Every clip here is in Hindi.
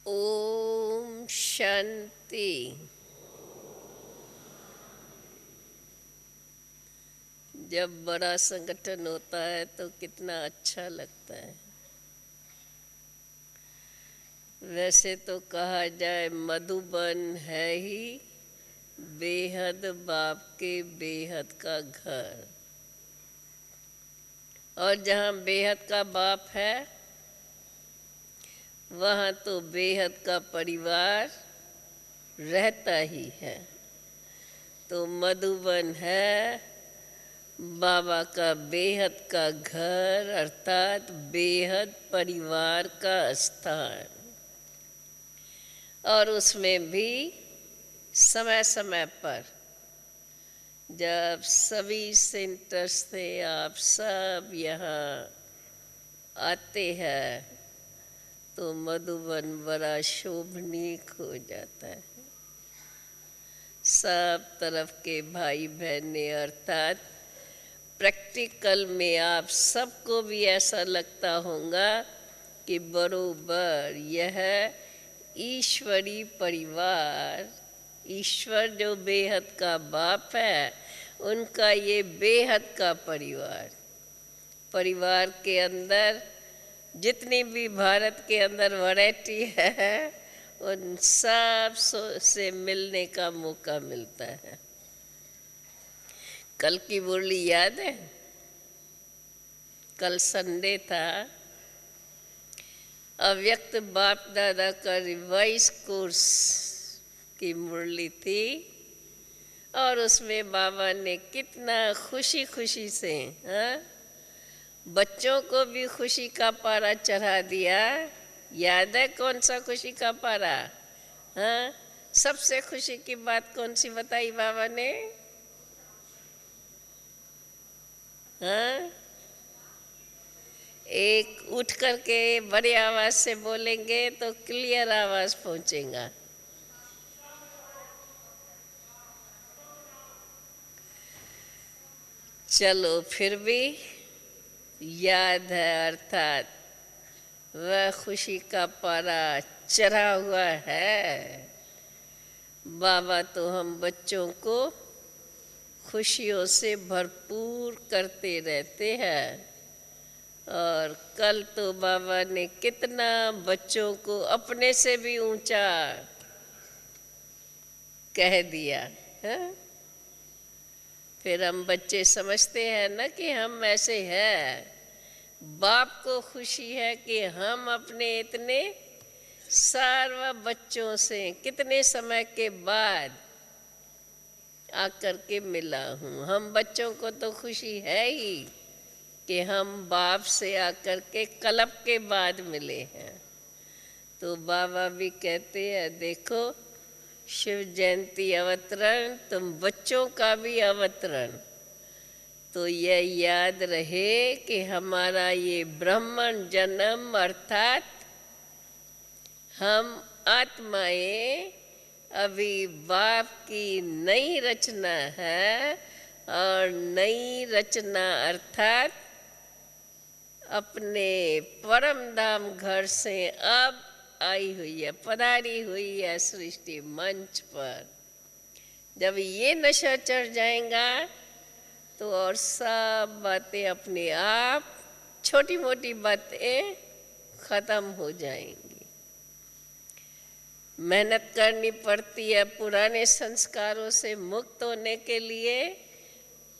ओम शांति। जब बड़ा संगठन होता है तो कितना अच्छा लगता है। वैसे तो कहा जाए मधुबन है ही बेहद बाप के बेहद का घर, और जहाँ बेहद का बाप है वहाँ तो बेहद का परिवार रहता ही है। तो मधुबन है बाबा का बेहद का घर, अर्थात बेहद परिवार का स्थान। और उसमें भी समय समय पर जब सभी सेंटर से आप सब यहाँ आते हैं तो मधुबन बड़ा शोभनीक हो जाता है। सब तरफ के भाई बहने, अर्थात प्रैक्टिकल में आप सबको भी ऐसा लगता होगा कि बरोबर यह ईश्वरी परिवार, ईश्वर जो बेहद का बाप है उनका ये बेहद का परिवार के अंदर जितनी भी भारत के अंदर वैरायटी है उन सब से मिलने का मौका मिलता है। कल की मुरली याद है? कल संडे था। अव्यक्त बाप दादा का रिवाइज कोर्स की मुरली थी, और उसमें बाबा ने कितना खुशी खुशी से बच्चों को भी खुशी का पारा चढ़ा दिया। याद है कौन सा खुशी का पारा? सबसे खुशी की बात कौन सी बताई बाबा ने? एक उठ करके बड़ी आवाज से बोलेंगे तो क्लियर आवाज पहुंचेगा। चलो फिर भी याद है, अर्थात वह खुशी का पारा चढ़ा हुआ है। बाबा तो हम बच्चों को खुशियों से भरपूर करते रहते हैं। और कल तो बाबा ने कितना बच्चों को अपने से भी ऊंचा कह दिया है। फिर हम बच्चे समझते हैं ना कि हम ऐसे हैं। बाप को खुशी है कि हम अपने इतने सारे बच्चों से कितने समय के बाद आकर के मिला हूँ। हम बच्चों को तो खुशी है ही कि हम बाप से आकर के कल्प के बाद मिले हैं। तो बाबा भी कहते हैं देखो शिव जयंती अवतरण, तुम बच्चों का भी अवतरण। तो यह याद रहे कि हमारा ये ब्राह्मण जन्म, अर्थात हम आत्माएं अभी बाप की नई रचना है, और नई रचना अर्थात अपने परम धाम घर से अब आई हुई है, पधारी हुई है सृष्टि मंच पर। जब ये नशा चढ़ जाएगा तो और सब बातें अपने आप, छोटी मोटी बातें खत्म हो जाएंगी। मेहनत करनी पड़ती है पुराने संस्कारों से मुक्त होने के लिए,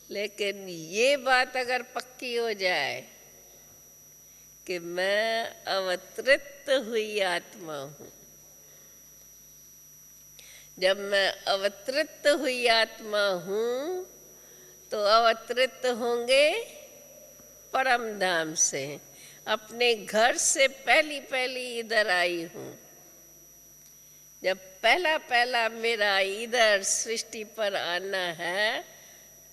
लेकिन ये बात अगर पक्की हो जाए कि मैं अवतरित हुई आत्मा हूँ, जब मैं अवतरित हुई आत्मा हूँ तो अवतरित होंगे परम धाम से। अपने घर से पहली इधर आई हूँ। जब पहला मेरा इधर सृष्टि पर आना है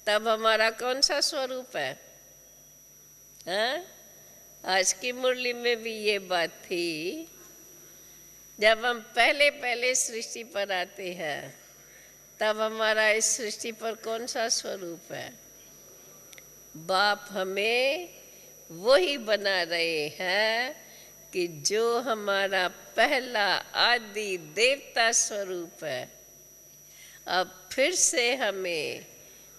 तब हमारा कौन सा स्वरूप है? आज की मुरली में भी ये बात थी। जब हम पहले सृष्टि पर आते हैं तब हमारा इस सृष्टि पर कौन सा स्वरूप है? बाप हमें वही बना रहे हैं कि जो हमारा पहला आदि देवता स्वरूप है, अब फिर से हमें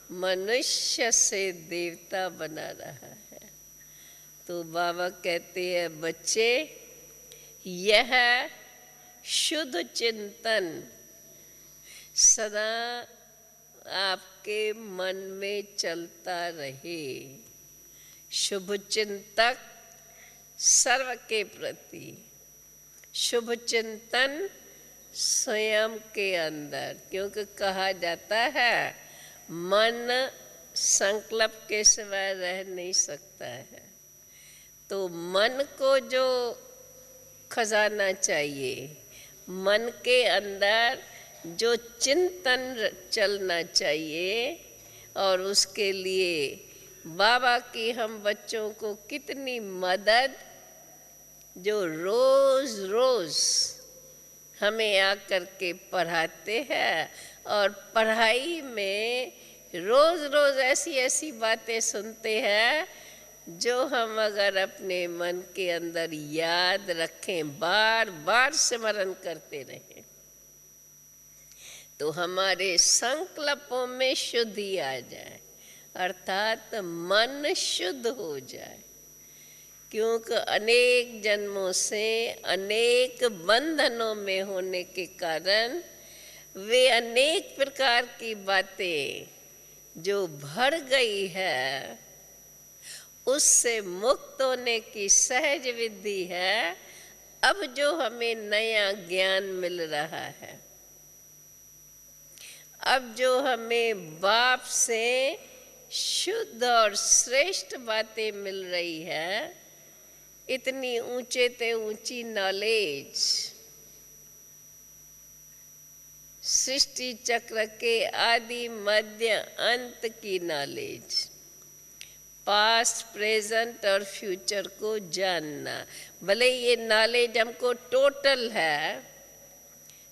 मनुष्य से देवता बना रहा है। तो बाबा कहते हैं, बच्चे, यह शुद्ध चिंतन सदा आपके मन में चलता रहे। शुभ चिंतक सर्व के प्रति, शुभ चिंतन स्वयं के अंदर, क्योंकि कहा जाता है मन संकल्प के सिवाय रह नहीं सकता है। तो मन को जो खजाना चाहिए, मन के अंदर जो चिंतन चलना चाहिए, और उसके लिए बाबा की हम बच्चों को कितनी मदद, जो रोज रोज हमें आकर के पढ़ाते हैं, और पढ़ाई में रोज रोज ऐसी ऐसी बातें सुनते हैं जो हम अगर अपने मन के अंदर याद रखें, बार बार स्मरण करते रहें, तो हमारे संकल्पों में शुद्धि आ जाए, अर्थात मन शुद्ध हो जाए। क्योंकि अनेक जन्मों से अनेक बंधनों में होने के कारण वे अनेक प्रकार की बातें जो भर गई है, उससे मुक्त होने की सहज विधि है। अब जो हमें नया ज्ञान मिल रहा है, अब जो हमें बाप से शुद्ध और श्रेष्ठ बातें मिल रही है, इतनी ऊंचे ते ऊंची नॉलेज, सृष्टि चक्र के आदि मध्य अंत की नॉलेज, पास्ट प्रेजेंट और फ्यूचर को जानना। भले ये नॉलेज हमको टोटल है,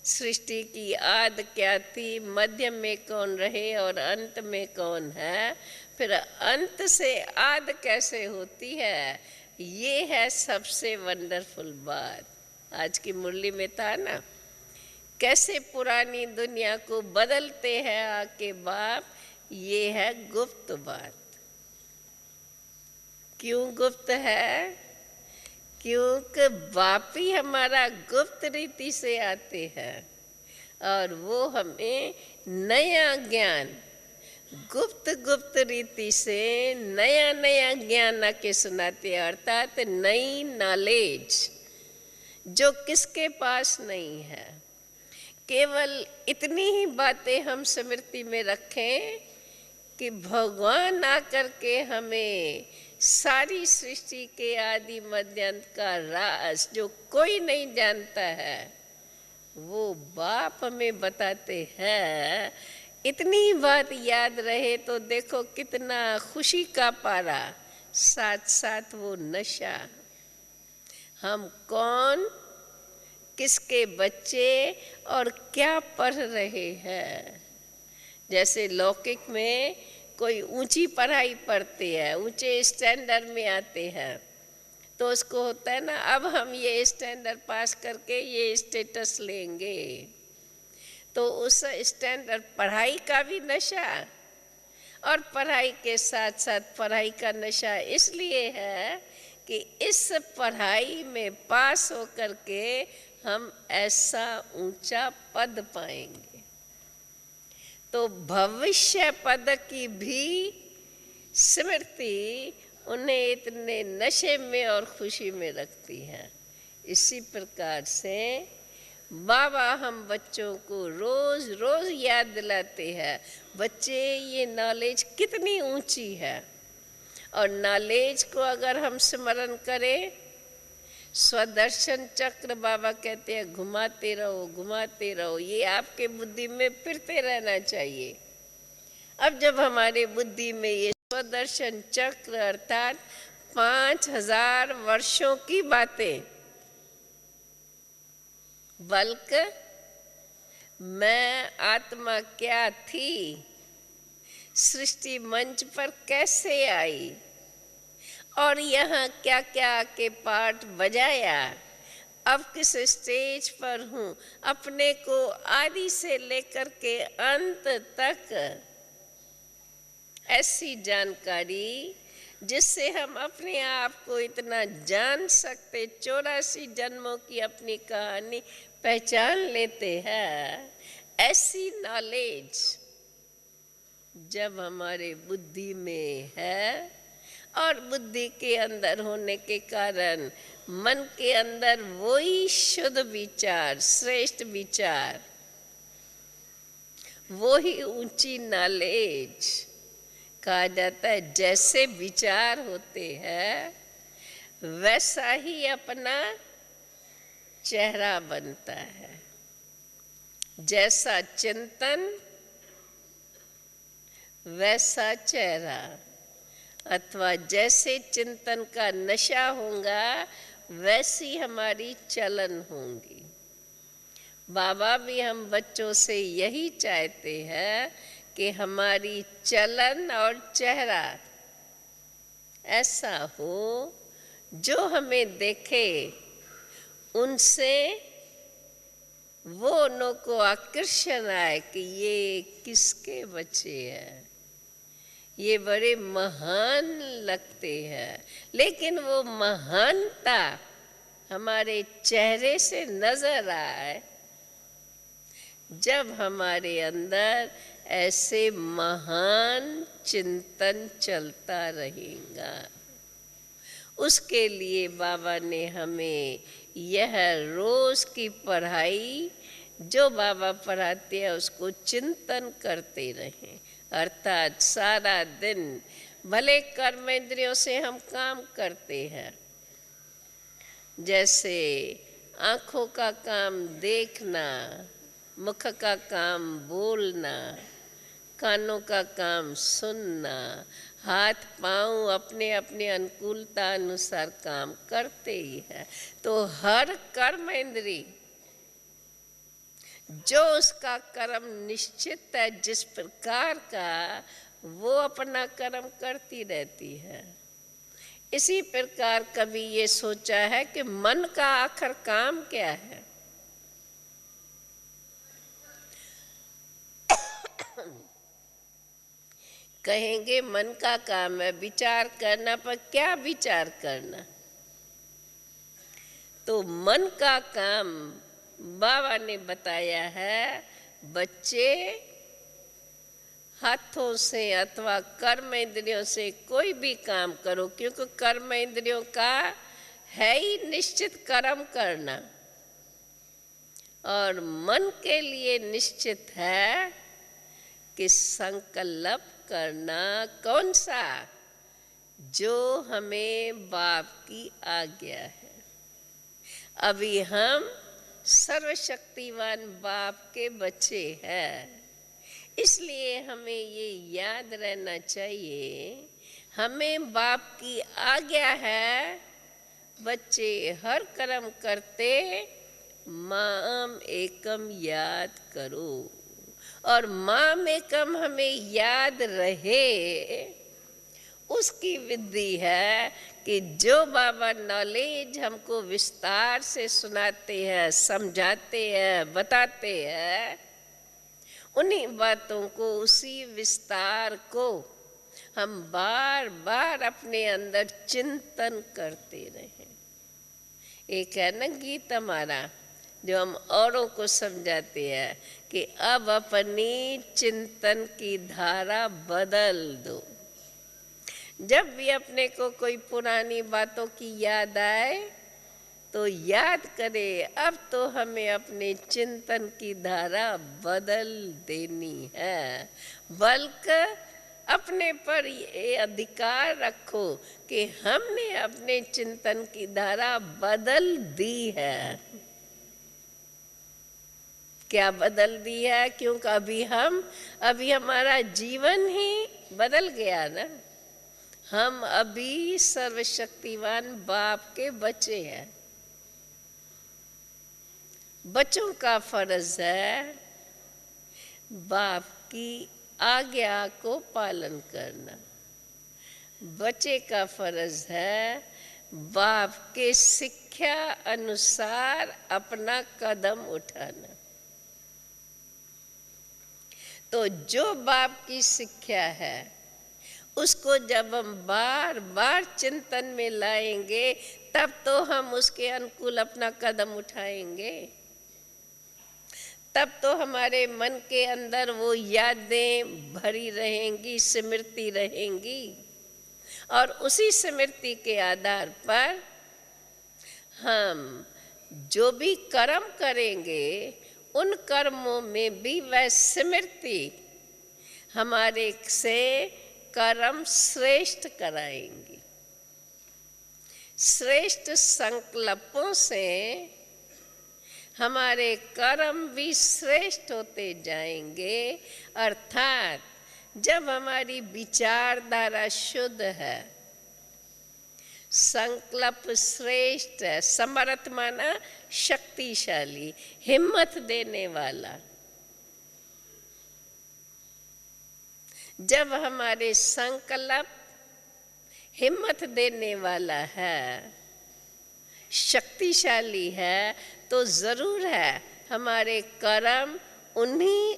सृष्टि की आद क्या थी, मध्य में कौन रहे और अंत में कौन है, फिर अंत से आद कैसे होती है, ये है सबसे वंडरफुल बात। आज की मुरली में था ना, कैसे पुरानी दुनिया को बदलते हैं आके बाप, ये है गुप्त बात। क्यों गुप्त है? क्योंकि बाप ही हमारा गुप्त रीति से आते हैं, और वो हमें नया ज्ञान गुप्त गुप्त रीति से नया नया ज्ञान आके सुनाते हैं, अर्थात नई नॉलेज जो किसके पास नहीं है। केवल इतनी ही बातें हम स्मृति में रखें कि भगवान आकर के हमें सारी सृष्टि के आदि मध्यांत का राज जो कोई नहीं जानता है, वो बाप हमें बताते हैं। इतनी बात याद रहे तो देखो कितना खुशी का पारा, साथ साथ वो नशा। हम कौन, किसके बच्चे और क्या पढ़ रहे हैं। जैसे लौकिक में कोई ऊंची पढ़ाई पढ़ते हैं, ऊंचे स्टैंडर्ड में आते हैं, तो उसको होता है ना, अब हम ये स्टैंडर्ड पास करके ये स्टेटस लेंगे। तो उस स्टैंडर्ड पढ़ाई का भी नशा, और पढ़ाई के साथ साथ पढ़ाई का नशा इसलिए है कि इस पढ़ाई में पास होकर के हम ऐसा ऊंचा पद पाएंगे। तो भविष्य पद की भी स्मृति उन्हें इतने नशे में और खुशी में रखती है। इसी प्रकार से बाबा हम बच्चों को रोज रोज याद दिलाते हैं, बच्चे ये नॉलेज कितनी ऊंची है, और नॉलेज को अगर हम स्मरण करें, स्वदर्शन चक्र बाबा कहते हैं घुमाते रहो घुमाते रहो, ये आपके बुद्धि में फिरते रहना चाहिए। अब जब हमारे बुद्धि में ये स्वदर्शन चक्र अर्थात 5000 वर्षों की बातें, बल्कि मैं आत्मा क्या थी, सृष्टि मंच पर कैसे आई, और यहाँ क्या क्या के पार्ट बजाया, अब किस स्टेज पर हूँ, अपने को आदि से लेकर के अंत तक ऐसी जानकारी जिससे हम अपने आप को इतना जान सकते, 84 जन्मों की अपनी कहानी पहचान लेते हैं। ऐसी नॉलेज जब हमारे बुद्धि में है, और बुद्धि के अंदर होने के कारण मन के अंदर वही शुद्ध विचार, श्रेष्ठ विचार, वही ऊंची नॉलेज, कहा जाता है जैसे विचार होते हैं वैसा ही अपना चेहरा बनता है। जैसा चिंतन वैसा चेहरा, अथवा जैसे चिंतन का नशा होगा वैसी हमारी चलन होंगी। बाबा भी हम बच्चों से यही चाहते हैं कि हमारी चलन और चेहरा ऐसा हो जो हमें देखे उनसे वो उन को आकर्षण आए कि ये किसके बच्चे हैं, ये बड़े महान लगते हैं। लेकिन वो महानता हमारे चेहरे से नजर आए जब हमारे अंदर ऐसे महान चिंतन चलता रहेगा। उसके लिए बाबा ने हमें यह रोज की पढ़ाई जो बाबा पढ़ाते हैं उसको चिंतन करते रहें। अर्थात सारा दिन भले कर्म इंद्रियों से हम काम करते हैं, जैसे आँखों का काम देखना, मुख का काम बोलना, कानों का काम सुनना, हाथ पांव अपने अपने अनुकूलता अनुसार काम करते ही है। तो हर कर्म इंद्री जो उसका कर्म निश्चित है जिस प्रकार का, वो अपना कर्म करती रहती है। इसी प्रकार कभी ये सोचा है कि मन का आखिर काम क्या है? कहेंगे मन का काम है विचार करना, पर क्या विचार करना? तो मन का काम बाबा ने बताया है, बच्चे हाथों से अथवा कर्म इंद्रियों से कोई भी काम करो, क्योंकि कर्म इंद्रियों का है ही निश्चित कर्म करना, और मन के लिए निश्चित है कि संकल्प करना। कौन सा? जो हमें बाप की आज्ञा है। अभी हम सर्वशक्तिवान बाप के बच्चे हैं, इसलिए हमें ये याद रहना चाहिए हमें बाप की आज्ञा है, बच्चे हर कर्म करते माम एकम याद करो। और माम एकम हमें याद रहे, उसकी विधि है कि जो बाबा नॉलेज हमको विस्तार से सुनाते हैं, समझाते हैं, बताते हैं, उन्हीं बातों को, उसी विस्तार को हम बार बार अपने अंदर चिंतन करते रहें। एक है ना गीत हमारा जो हम औरों को समझाते हैं कि अब अपनी चिंतन की धारा बदल दो। जब भी अपने को कोई पुरानी बातों की याद आए तो याद करे, अब तो हमें अपने चिंतन की धारा बदल देनी है। बल्कि अपने पर ये अधिकार रखो कि हमने अपने चिंतन की धारा बदल दी है। क्या बदल दी है? क्योंकि अभी हमारा जीवन ही बदल गया ना। हम अभी सर्वशक्तिवान बाप के बच्चे हैं। बच्चों का फर्ज है बाप की आज्ञा को पालन करना। बच्चे का फर्ज है बाप के शिक्षा अनुसार अपना कदम उठाना। तो जो बाप की शिक्षा है उसको जब हम बार बार चिंतन में लाएंगे तब तो हम उसके अनुकूल अपना कदम उठाएंगे। तब तो हमारे मन के अंदर वो यादें भरी रहेंगी, स्मृति रहेंगी, और उसी स्मृति के आधार पर हम जो भी कर्म करेंगे उन कर्मों में भी वह स्मृति हमारे से कर्म श्रेष्ठ कराएंगी। श्रेष्ठ संकल्पों से हमारे कर्म भी श्रेष्ठ होते जाएंगे। अर्थात जब हमारी विचारधारा शुद्ध है, संकल्प श्रेष्ठ है, समर्थ माना शक्तिशाली, हिम्मत देने वाला, जब हमारे संकल्प हिम्मत देने वाला है, शक्तिशाली है, तो जरूर है हमारे कर्म उन्हीं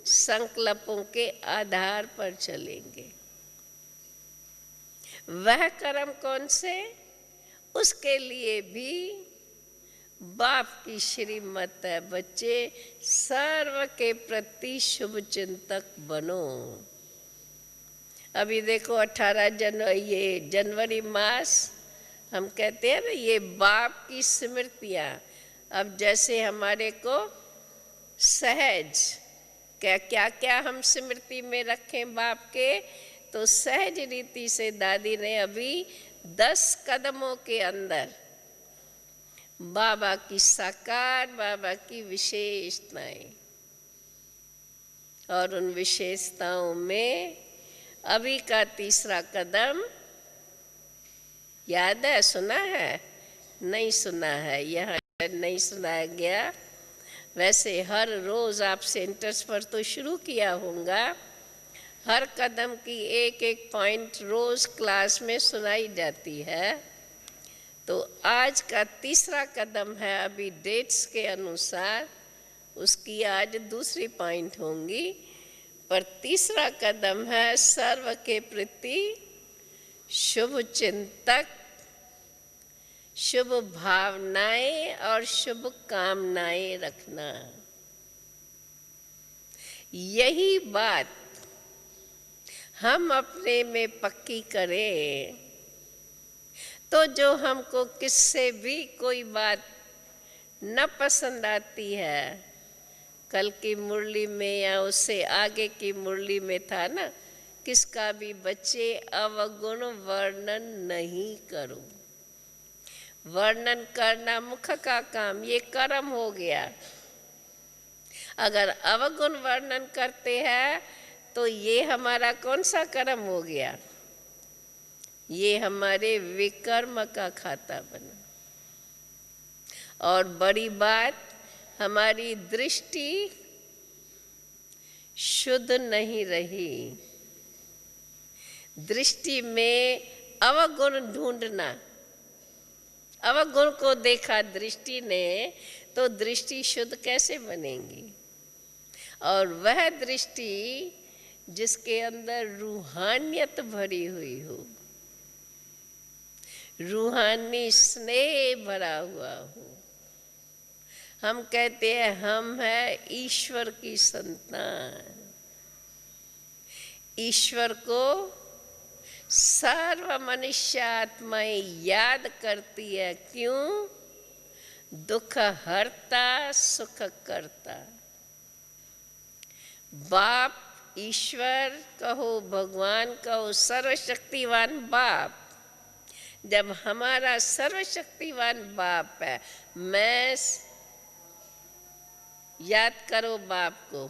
संकल्पों के आधार पर चलेंगे। वह कर्म कौन से? उसके लिए भी बाप की श्रीमत है, बच्चे सर्व के प्रति शुभ चिंतक बनो। अभी देखो 18 जनवरी मास हम कहते हैं ना, ये बाप की स्मृतियाँ। अब जैसे हमारे को सहज क्या क्या हम स्मृति में रखें बाप के, तो सहज रीति से दादी ने अभी 10 कदमों के अंदर बाबा की साकार, बाबा की विशेषताएं, और उन विशेषताओं में अभी का तीसरा कदम याद है? सुना है? नहीं सुना है, यहाँ नहीं सुनाया गया। वैसे हर रोज आप सेंटर्स पर तो शुरू किया होगा, हर कदम की एक एक पॉइंट रोज क्लास में सुनाई जाती है। तो आज का तीसरा कदम है, अभी डेट्स के अनुसार उसकी आज दूसरी पॉइंट होंगी, पर तीसरा कदम है सर्व के प्रति शुभ चिंतक, शुभ भावनाएं और शुभ कामनाएं रखना। यही बात हम अपने में पक्की करें तो जो हमको किससे भी कोई बात न पसंद आती है, कल की मुरली में या उससे आगे की मुरली में था ना, किसका भी बच्चे अवगुण वर्णन नहीं करो। वर्णन करना मुख का काम, ये कर्म हो गया। अगर अवगुण वर्णन करते हैं तो ये हमारा कौन सा कर्म हो गया? ये हमारे विकर्म का खाता बना। और बड़ी बात, हमारी दृष्टि शुद्ध नहीं रही। दृष्टि में अवगुण ढूंढना, अवगुण को देखा दृष्टि ने, तो दृष्टि शुद्ध कैसे बनेगी? और वह दृष्टि जिसके अंदर रूहानियत भरी हुई हो, रूहानी स्नेह भरा हुआ हो। हम कहते हैं हम हैं ईश्वर की संतान। ईश्वर को सर्व मनुष्य आत्माएं याद करती है। क्यों? दुख हरता, सुख करता। बाप, ईश्वर कहो, भगवान कहो, सर्वशक्तिवान बाप। जब हमारा सर्वशक्तिवान बाप है, मैं याद करो बाप को।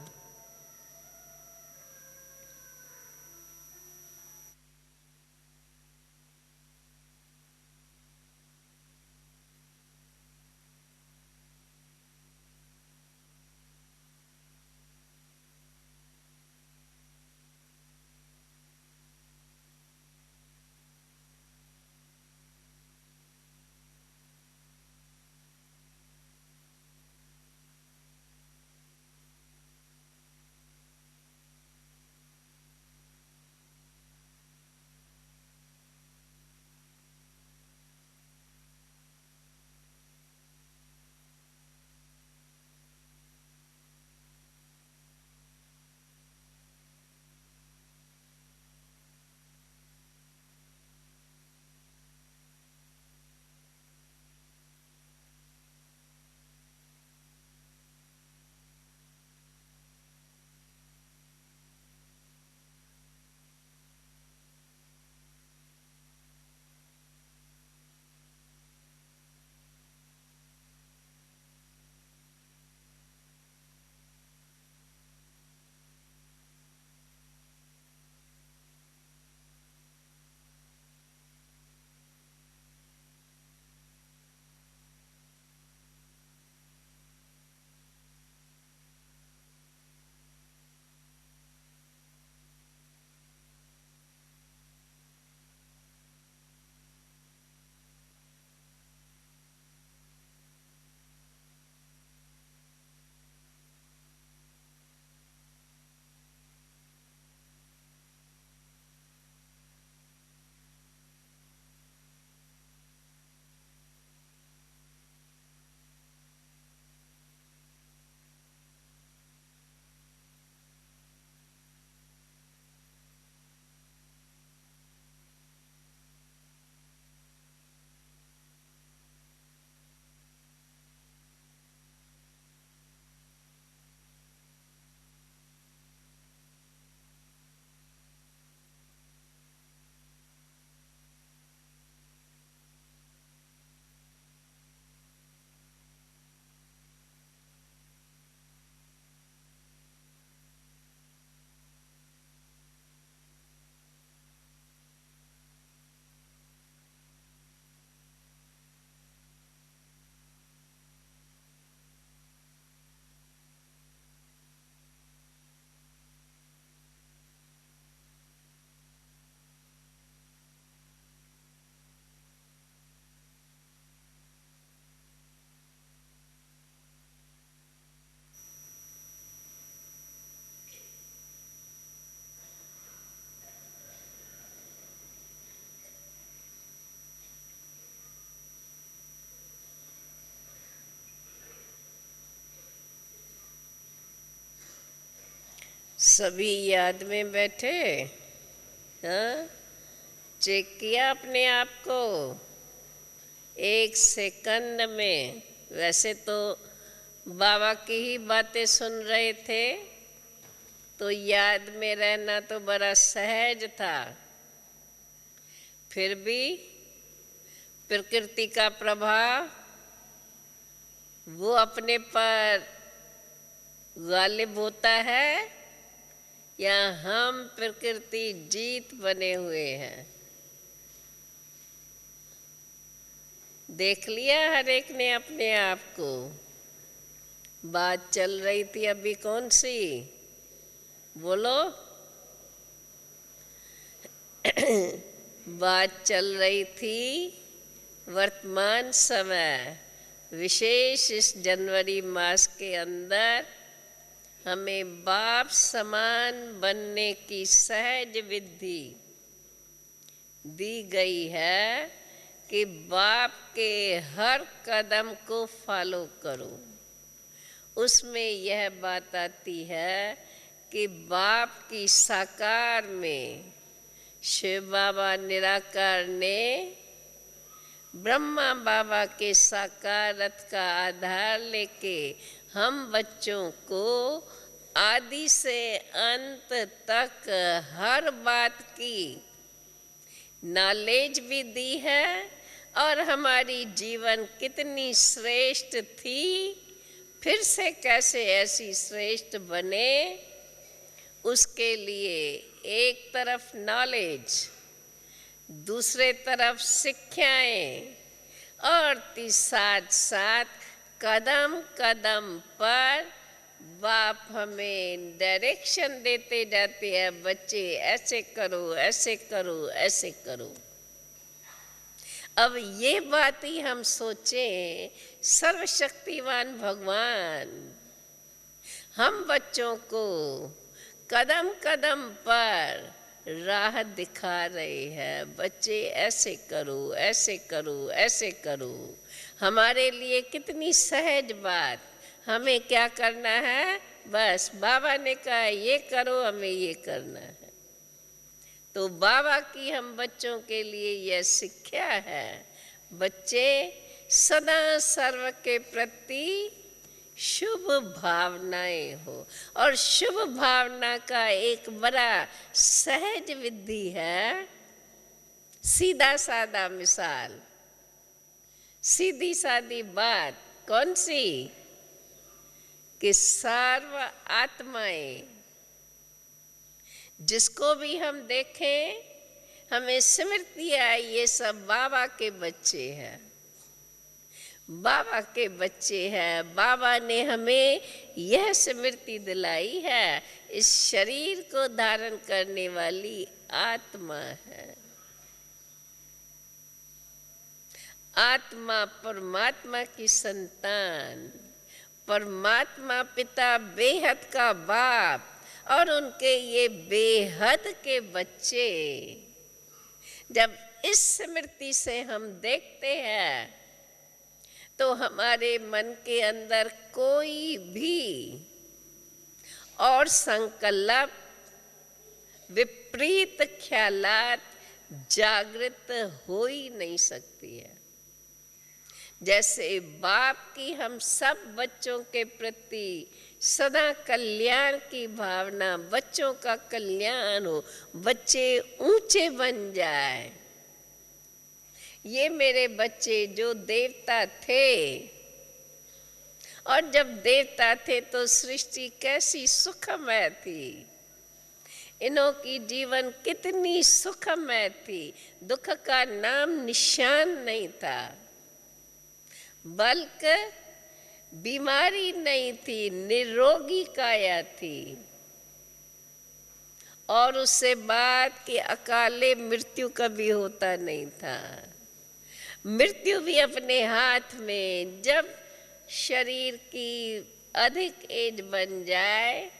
सभी याद में बैठे? हाँ, चेक किया अपने आप को? एक सेकंड में वैसे तो बाबा की ही बातें सुन रहे थे, तो याद में रहना तो बड़ा सहज था। फिर भी प्रकृति का प्रभाव वो अपने पर गालिब होता है, या हम प्रकृति जीत बने हुए हैं? देख लिया हर एक ने अपने आप को। बात चल रही थी अभी कौन सी? बोलो। बात चल रही थी वर्तमान समय, विशेष इस जनवरी मास के अंदर हमें बाप समान बनने की सहज विधि दी गई है कि बाप के हर कदम को फॉलो करो। उसमें यह बात आती है कि बाप की साकार में शिव बाबा निराकार ने ब्रह्मा बाबा के साकार रथ का आधार लेके हम बच्चों को आदि से अंत तक हर बात की नॉलेज भी दी है, और हमारी जीवन कितनी श्रेष्ठ थी, फिर से कैसे ऐसी श्रेष्ठ बने, उसके लिए एक तरफ नॉलेज, दूसरे तरफ शिक्षाएं, और साथ साथ कदम कदम पर बाप हमें डायरेक्शन देते जाते हैं, बच्चे ऐसे करो, ऐसे करो, ऐसे करो। अब ये बात ही हम सोचें, सर्वशक्तिवान भगवान हम बच्चों को कदम कदम पर राह दिखा रहे हैं, बच्चे ऐसे करो, ऐसे करो, ऐसे करो। हमारे लिए कितनी सहज बात। हमें क्या करना है? बस बाबा ने कहा ये करो, हमें ये करना है। तो बाबा की हम बच्चों के लिए यह शिक्षा है, बच्चे सदा सर्व के प्रति शुभ भावनाएं हो। और शुभ भावना का एक बड़ा सहज विधि है, सीधा साधा मिसाल, सीधी सादी बात। कौन सी? कि सर्व आत्माएं, जिसको भी हम देखें हमें स्मृति आए ये सब बाबा के बच्चे हैं, बाबा के बच्चे हैं। बाबा ने हमें यह स्मृति दिलाई है, इस शरीर को धारण करने वाली आत्मा है। आत्मा परमात्मा की संतान, परमात्मा पिता बेहद का बाप, और उनके ये बेहद के बच्चे। जब इस स्मृति से हम देखते हैं तो हमारे मन के अंदर कोई भी और संकल्प, विपरीत ख्यालात जागृत हो ही नहीं सकती है। जैसे बाप की हम सब बच्चों के प्रति सदा कल्याण की भावना, बच्चों का कल्याण हो, बच्चे ऊंचे बन जाए। ये मेरे बच्चे जो देवता थे, और जब देवता थे तो सृष्टि कैसी सुखमय थी, इन्हों की जीवन कितनी सुखमय थी, दुख का नाम निशान नहीं था, बल्कि बीमारी नहीं थी, निरोगी काया थी। और उससे बाद कि अकाले मृत्यु कभी होता नहीं था। मृत्यु भी अपने हाथ में, जब शरीर की अधिक एज बन जाए,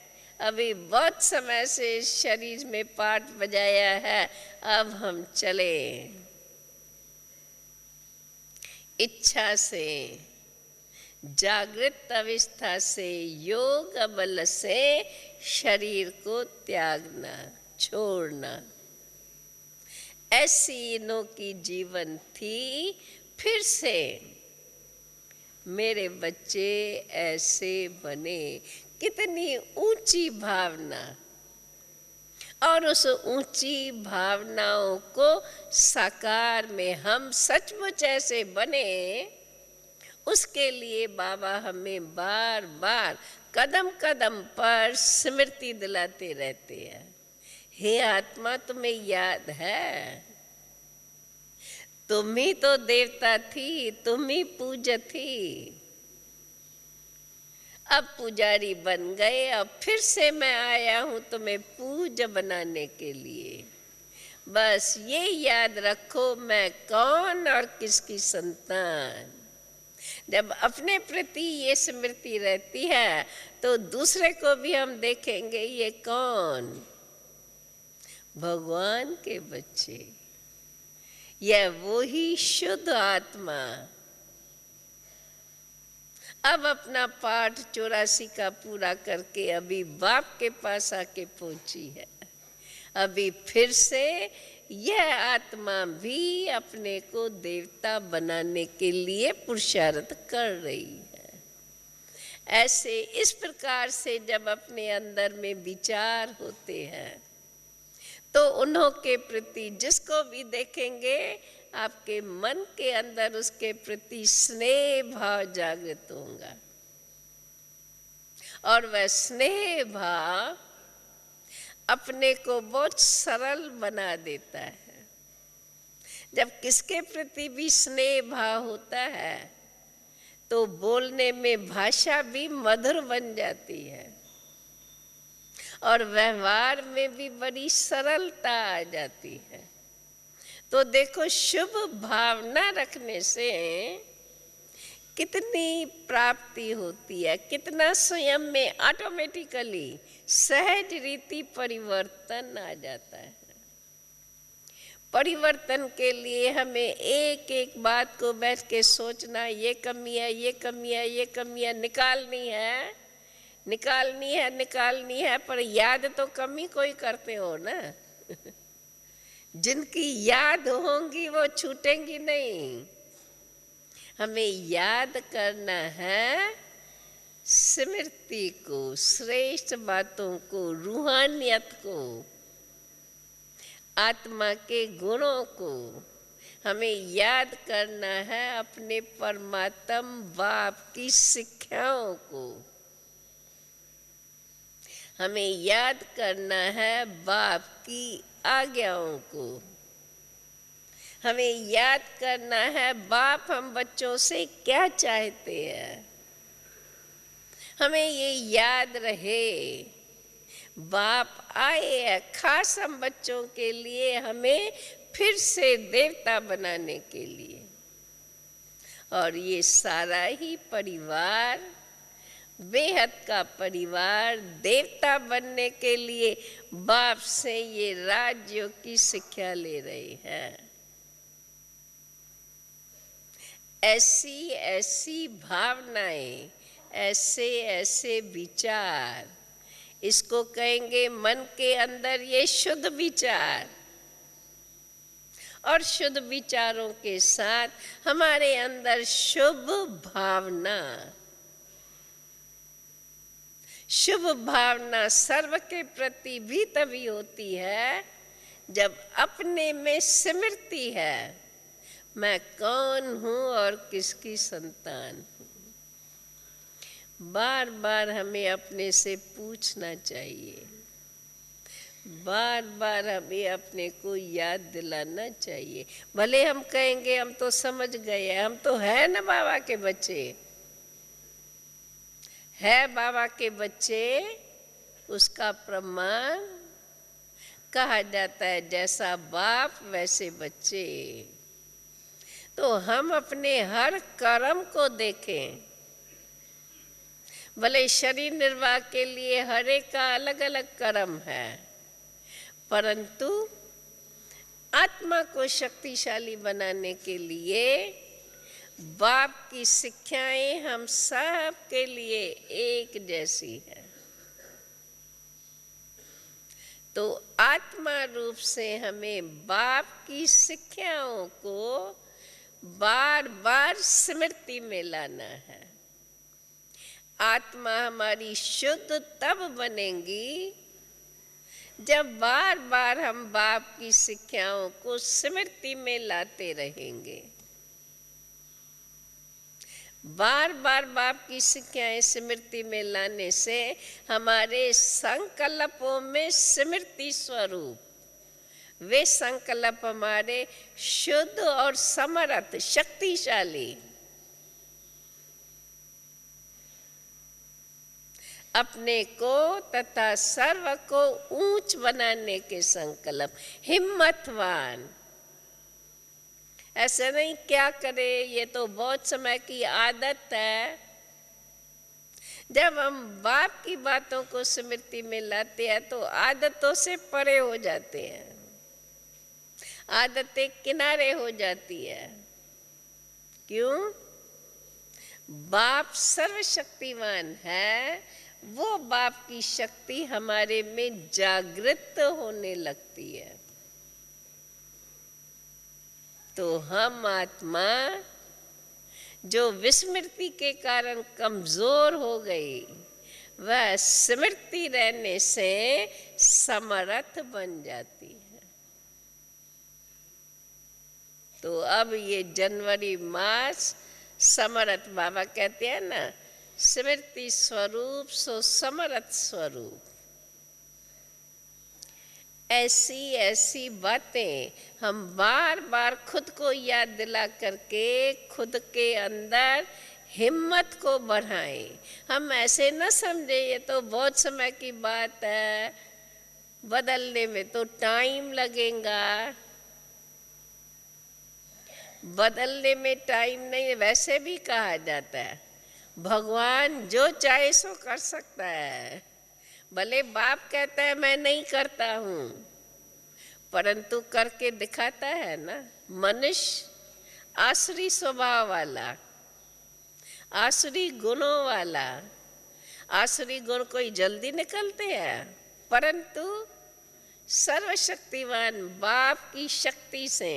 अभी बहुत समय से शरीर में पार्ट बजाया है, अब हम चले इच्छा से, जागृत अवस्था से योग बल से शरीर को त्यागना, छोड़ना, ऐसी इन्हों की जीवन थी। फिर से मेरे बच्चे ऐसे बने, कितनी ऊंची भावना, और उस ऊंची भावनाओं को साकार में हम सचमुच ऐसे बने, उसके लिए बाबा हमें बार बार कदम कदम पर स्मृति दिलाते रहते हैं। हे आत्मा, तुम्हें याद है, तुम ही तो देवता थी, तुम ही पूज्य थी। अब पुजारी बन गए, अब फिर से मैं आया हूं तुम्हें पूज्य बनाने के लिए। बस ये याद रखो, मैं कौन और किसकी संतान। जब अपने प्रति ये स्मृति रहती है तो दूसरे को भी हम देखेंगे, ये कौन, भगवान के बच्चे, यह वो ही शुद्ध आत्मा। अब अपना पाठ 84 का पूरा करके अभी बाप के पास आके पहुंची है। अभी फिर से यह आत्मा भी अपने को देवता बनाने के लिए पुरुषार्थ कर रही है। ऐसे इस प्रकार से जब अपने अंदर में विचार होते हैं तो उन्हों के प्रति जिसको भी देखेंगे, आपके मन के अंदर उसके प्रति स्नेह भाव जागृत होगा, और वह स्नेह भाव अपने को बहुत सरल बना देता है। जब किसके प्रति भी स्नेह भाव होता है तो बोलने में भाषा भी मधुर बन जाती है और व्यवहार में भी बड़ी सरलता आ जाती है। तो देखो, शुभ भावना रखने से कितनी प्राप्ति होती है, कितना स्वयं में ऑटोमेटिकली सहज रीति परिवर्तन आ जाता है। परिवर्तन के लिए हमें एक एक बात को बैठ के सोचना, ये कमी है, ये कमी है, ये कमियां निकालनी है, निकालनी है, निकालनी है। पर याद तो कमी कोई करते हो ना। जिनकी याद होंगी वो छूटेंगी नहीं। हमें याद करना है स्मृति को, श्रेष्ठ बातों को, रूहानियत को, आत्मा के गुणों को। हमें याद करना है अपने परमात्म बाप की शिक्षाओं को। हमें याद करना है बाप की आज्ञाओं को। हमें याद करना है बाप हम बच्चों से क्या चाहते हैं। हमें ये याद रहे बाप आए हैं खास हम बच्चों के लिए, हमें फिर से देवता बनाने के लिए। और ये सारा ही परिवार, बेहद का परिवार, देवता बनने के लिए बाप से ये राजयोग की शिक्षा ले रहे हैं। ऐसी ऐसी भावनाएं, ऐसे ऐसे विचार, इसको कहेंगे मन के अंदर ये शुद्ध विचार। और शुद्ध विचारों के साथ हमारे अंदर शुभ भावना। शुभ भावना सर्व के प्रति भी तभी होती है जब अपने में स्मृति है, मैं कौन हूँ और किसकी संतान हूँ। बार बार हमें अपने से पूछना चाहिए, बार बार हमें अपने को याद दिलाना चाहिए। भले हम कहेंगे हम तो समझ गए, हम तो है ना बाबा के बच्चे, है बाबा के बच्चे। उसका प्रमाण कहा जाता है जैसा बाप वैसे बच्चे। तो हम अपने हर कर्म को देखें। भले शरीर निर्वाह के लिए हर एक का अलग अलग कर्म है, परंतु आत्मा को शक्तिशाली बनाने के लिए बाप की शिक्षाएं हम सब के लिए एक जैसी है। तो आत्मा रूप से हमें बाप की शिक्षाओं को बार बार स्मृति में लाना है। आत्मा हमारी शुद्ध तब बनेगी जब बार बार हम बाप की शिक्षाओं को स्मृति में लाते रहेंगे। बार बार बाप की शिक्षाएं स्मृति में लाने से हमारे संकल्पों में स्मृति स्वरूप वे संकल्प हमारे शुद्ध और समर्थ शक्तिशाली अपने को तथा सर्व को ऊंच बनाने के संकल्प, हिम्मतवान। ऐसे नहीं क्या करे, ये तो बहुत समय की आदत है। जब हम बाप की बातों को स्मृति में लाते हैं तो आदतों से परे हो जाते हैं, आदतें किनारे हो जाती है। क्यों? बाप सर्वशक्तिमान है, वो बाप की शक्ति हमारे में जागृत होने लगती है। तो हम आत्मा जो विस्मृति के कारण कमजोर हो गई, वह स्मृति रहने से समर्थ बन जाती है। तो अब ये जनवरी मास समर्थ, बाबा कहते हैं ना, स्मृति स्वरूप सो समर्थ स्वरूप। ऐसी ऐसी बातें हम बार बार खुद को याद दिला करके खुद के अंदर हिम्मत को बढ़ाएं। हम ऐसे न समझे ये तो बहुत समय की बात है, बदलने में तो टाइम लगेगा। बदलने में टाइम नहीं, वैसे भी कहा जाता है भगवान जो चाहे सो कर सकता है। भले बाप कहता है मैं नहीं करता हूँ, परंतु करके दिखाता है ना। मनुष्य आसुरी स्वभाव वाला, आसुरी गुणों वाला, आसुरी गुण कोई जल्दी निकलते हैं, परंतु सर्वशक्तिवान बाप की शक्ति से,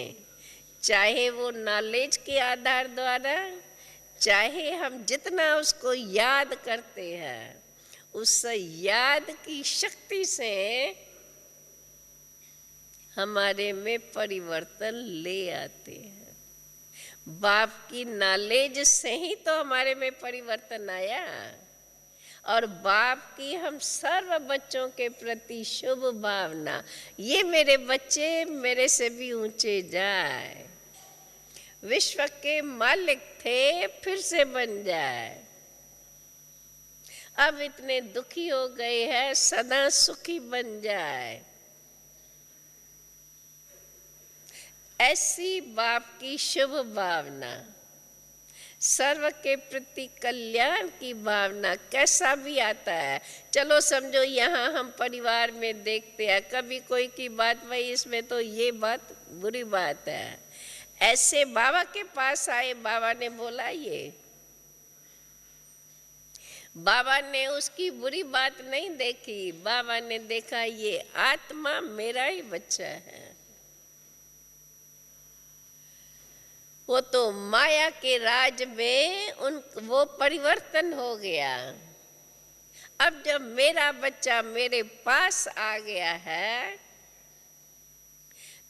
चाहे वो नॉलेज के आधार द्वारा, चाहे हम जितना उसको याद करते हैं, उस याद की शक्ति से हमारे में परिवर्तन ले आते हैं। बाप की नॉलेज से ही तो हमारे में परिवर्तन आया। और बाप की हम सर्व बच्चों के प्रति शुभ भावना, ये मेरे बच्चे मेरे से भी ऊंचे जाए, विश्व के मालिक थे फिर से बन जाए, अब इतने दुखी हो गए हैं सदा सुखी बन जाए। ऐसी बाप की शुभ भावना, सर्व के प्रति कल्याण की भावना कैसा भी आता है। चलो समझो यहाँ हम परिवार में देखते हैं, कभी कोई की बात, भाई इसमें तो ये बात बुरी बात है, ऐसे बाबा के पास आए, बाबा ने बोला ये, बाबा ने उसकी बुरी बात नहीं देखी, बाबा ने देखा ये आत्मा मेरा ही बच्चा है। वो तो माया के राज में वो परिवर्तन हो गया। अब जब मेरा बच्चा मेरे पास आ गया है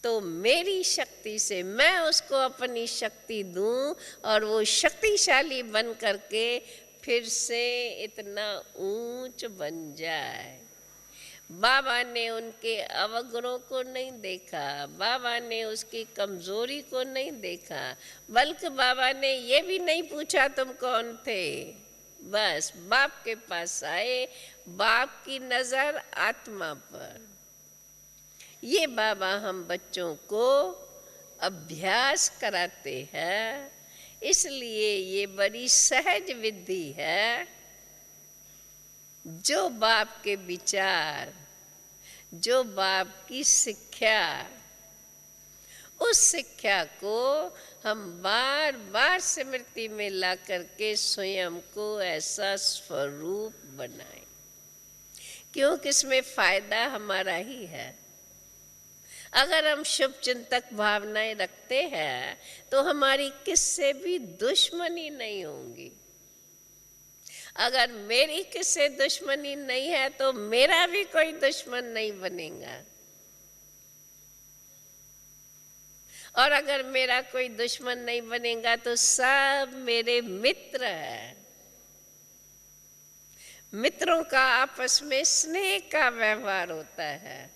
तो मेरी शक्ति से मैं उसको अपनी शक्ति दूं और वो शक्तिशाली बन करके फिर से इतना ऊंच बन जाए। बाबा ने उनके अवगुणों को नहीं देखा, बाबा ने उसकी कमजोरी को नहीं देखा, बल्कि बाबा ने ये भी नहीं पूछा तुम कौन थे। बस बाप के पास आए, बाप की नजर आत्मा पर। ये बाबा हम बच्चों को अभ्यास कराते हैं, इसलिए ये बड़ी सहज विधि है। जो बाप के विचार, जो बाप की शिक्षा, उस शिक्षा को हम बार बार स्मृति में ला करके स्वयं को ऐसा स्वरूप बनाएं, क्योंकि इसमें फायदा हमारा ही है। अगर हम शुभ चिंतक भावनाएं रखते हैं तो हमारी किससे भी दुश्मनी नहीं होगी। अगर मेरी किससे दुश्मनी नहीं है तो मेरा भी कोई दुश्मन नहीं बनेगा, और अगर मेरा कोई दुश्मन नहीं बनेगा तो सब मेरे मित्र हैं। मित्रों का आपस में स्नेह का व्यवहार होता है,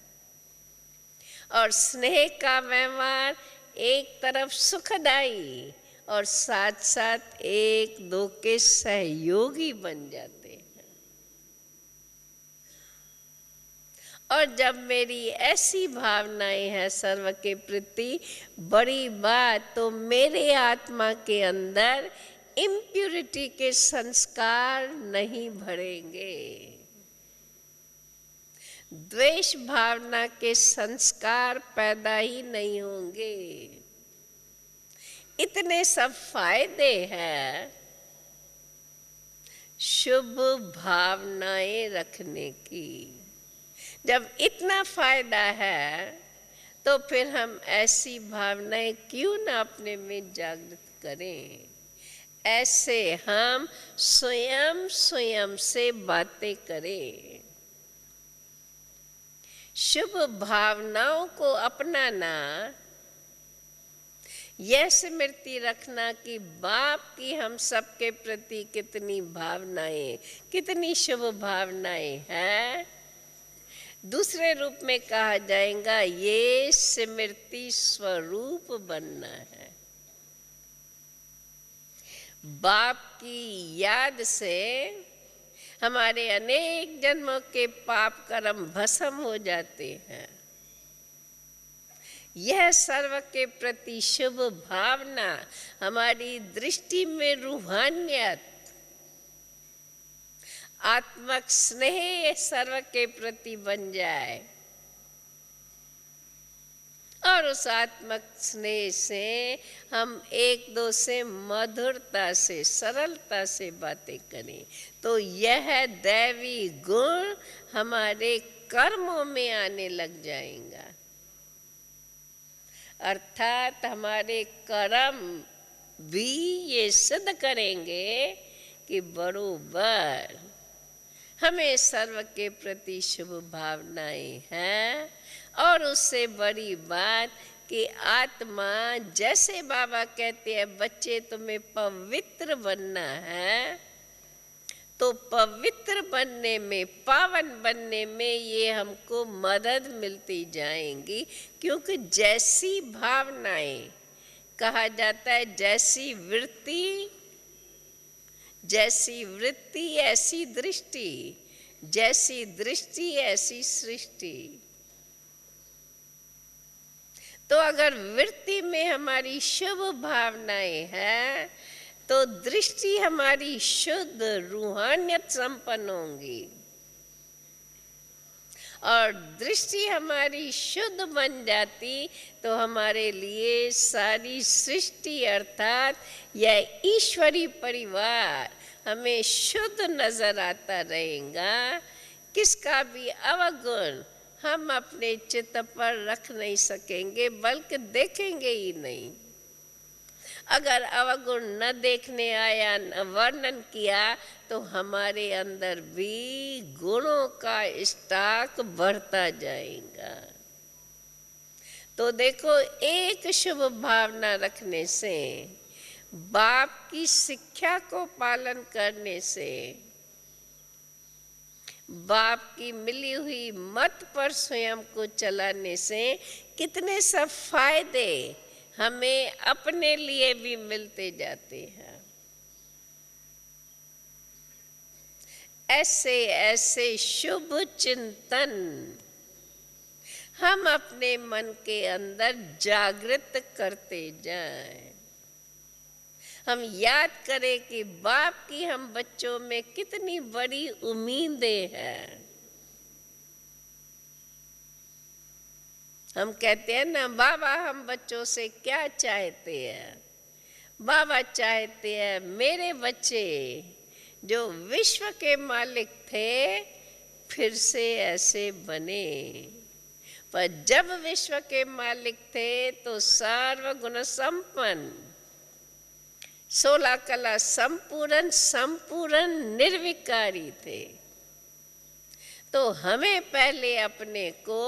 और स्नेह का व्यवहार एक तरफ सुखदाई और साथ साथ एक दो के सहयोगी बन जाते हैं। और जब मेरी ऐसी भावनाएं हैं सर्व के प्रति, बड़ी बात तो मेरे आत्मा के अंदर इम्प्यूरिटी के संस्कार नहीं भरेंगे, द्वेष भावना के संस्कार पैदा ही नहीं होंगे। इतने सब फायदे हैं शुभ भावनाएं रखने की। जब इतना फायदा है तो फिर हम ऐसी भावनाएं क्यों ना अपने में जागृत करें। ऐसे हम स्वयं स्वयं से बातें करें। शुभ भावनाओं को अपनाना, यह स्मृति रखना कि बाप की हम सबके प्रति कितनी भावनाएं, कितनी शुभ भावनाएं हैं। दूसरे रूप में कहा जाएगा ये स्मृति स्वरूप बनना है। बाप की याद से हमारे अनेक जन्मों के पाप कर्म भस्म हो जाते हैं। यह सर्व के प्रति शुभ भावना हमारी दृष्टि में रूहानियत, आत्मक स्नेह सर्व के प्रति बन जाए, और उस आत्मक स्नेह से हम एक दो से मधुरता से, सरलता से बातें करें, तो यह दैवी गुण हमारे कर्मों में आने लग जाएगा। अर्थात हमारे कर्म भी ये सिद्ध करेंगे कि बरोबर हमें सर्व के प्रति शुभ भावनाएं हैं। और उससे बड़ी बात कि आत्मा, जैसे बाबा कहते हैं बच्चे तुम्हें पवित्र बनना है, तो पवित्र बनने में, पावन बनने में ये हमको मदद मिलती जाएंगी। क्योंकि जैसी भावनाएं, कहा जाता है जैसी वृत्ति ऐसी दृष्टि, जैसी दृष्टि ऐसी सृष्टि। तो अगर वृत्ति में हमारी शुभ भावनाएं हैं तो दृष्टि हमारी शुद्ध रूहानियत संपन्न होंगी, और दृष्टि हमारी शुद्ध बन जाती तो हमारे लिए सारी सृष्टि अर्थात यह ईश्वरी परिवार हमें शुद्ध नजर आता रहेगा। किसका भी अवगुण हम अपने चित्त पर रख नहीं सकेंगे, बल्कि देखेंगे ही नहीं। अगर अवगुण न देखने आया, न वर्णन किया, तो हमारे अंदर भी गुणों का स्टॉक बढ़ता जाएगा। तो देखो, एक शुभ भावना रखने से, बाप की शिक्षा को पालन करने से, बाप की मिली हुई मत पर स्वयं को चलाने से कितने सब फायदे हमें अपने लिए भी मिलते जाते हैं। ऐसे ऐसे शुभ चिंतन हम अपने मन के अंदर जागृत करते जाएं। हम याद करें कि बाप की हम बच्चों में कितनी बड़ी उम्मीदें हैं। हम कहते हैं ना, बाबा हम बच्चों से क्या चाहते हैं, बाबा चाहते हैं मेरे बच्चे जो विश्व के मालिक थे फिर से ऐसे बने। पर जब विश्व के मालिक थे तो सर्वगुण संपन्न, 16 कला संपूर्ण संपूर्ण निर्विकारी थे। तो हमें पहले अपने को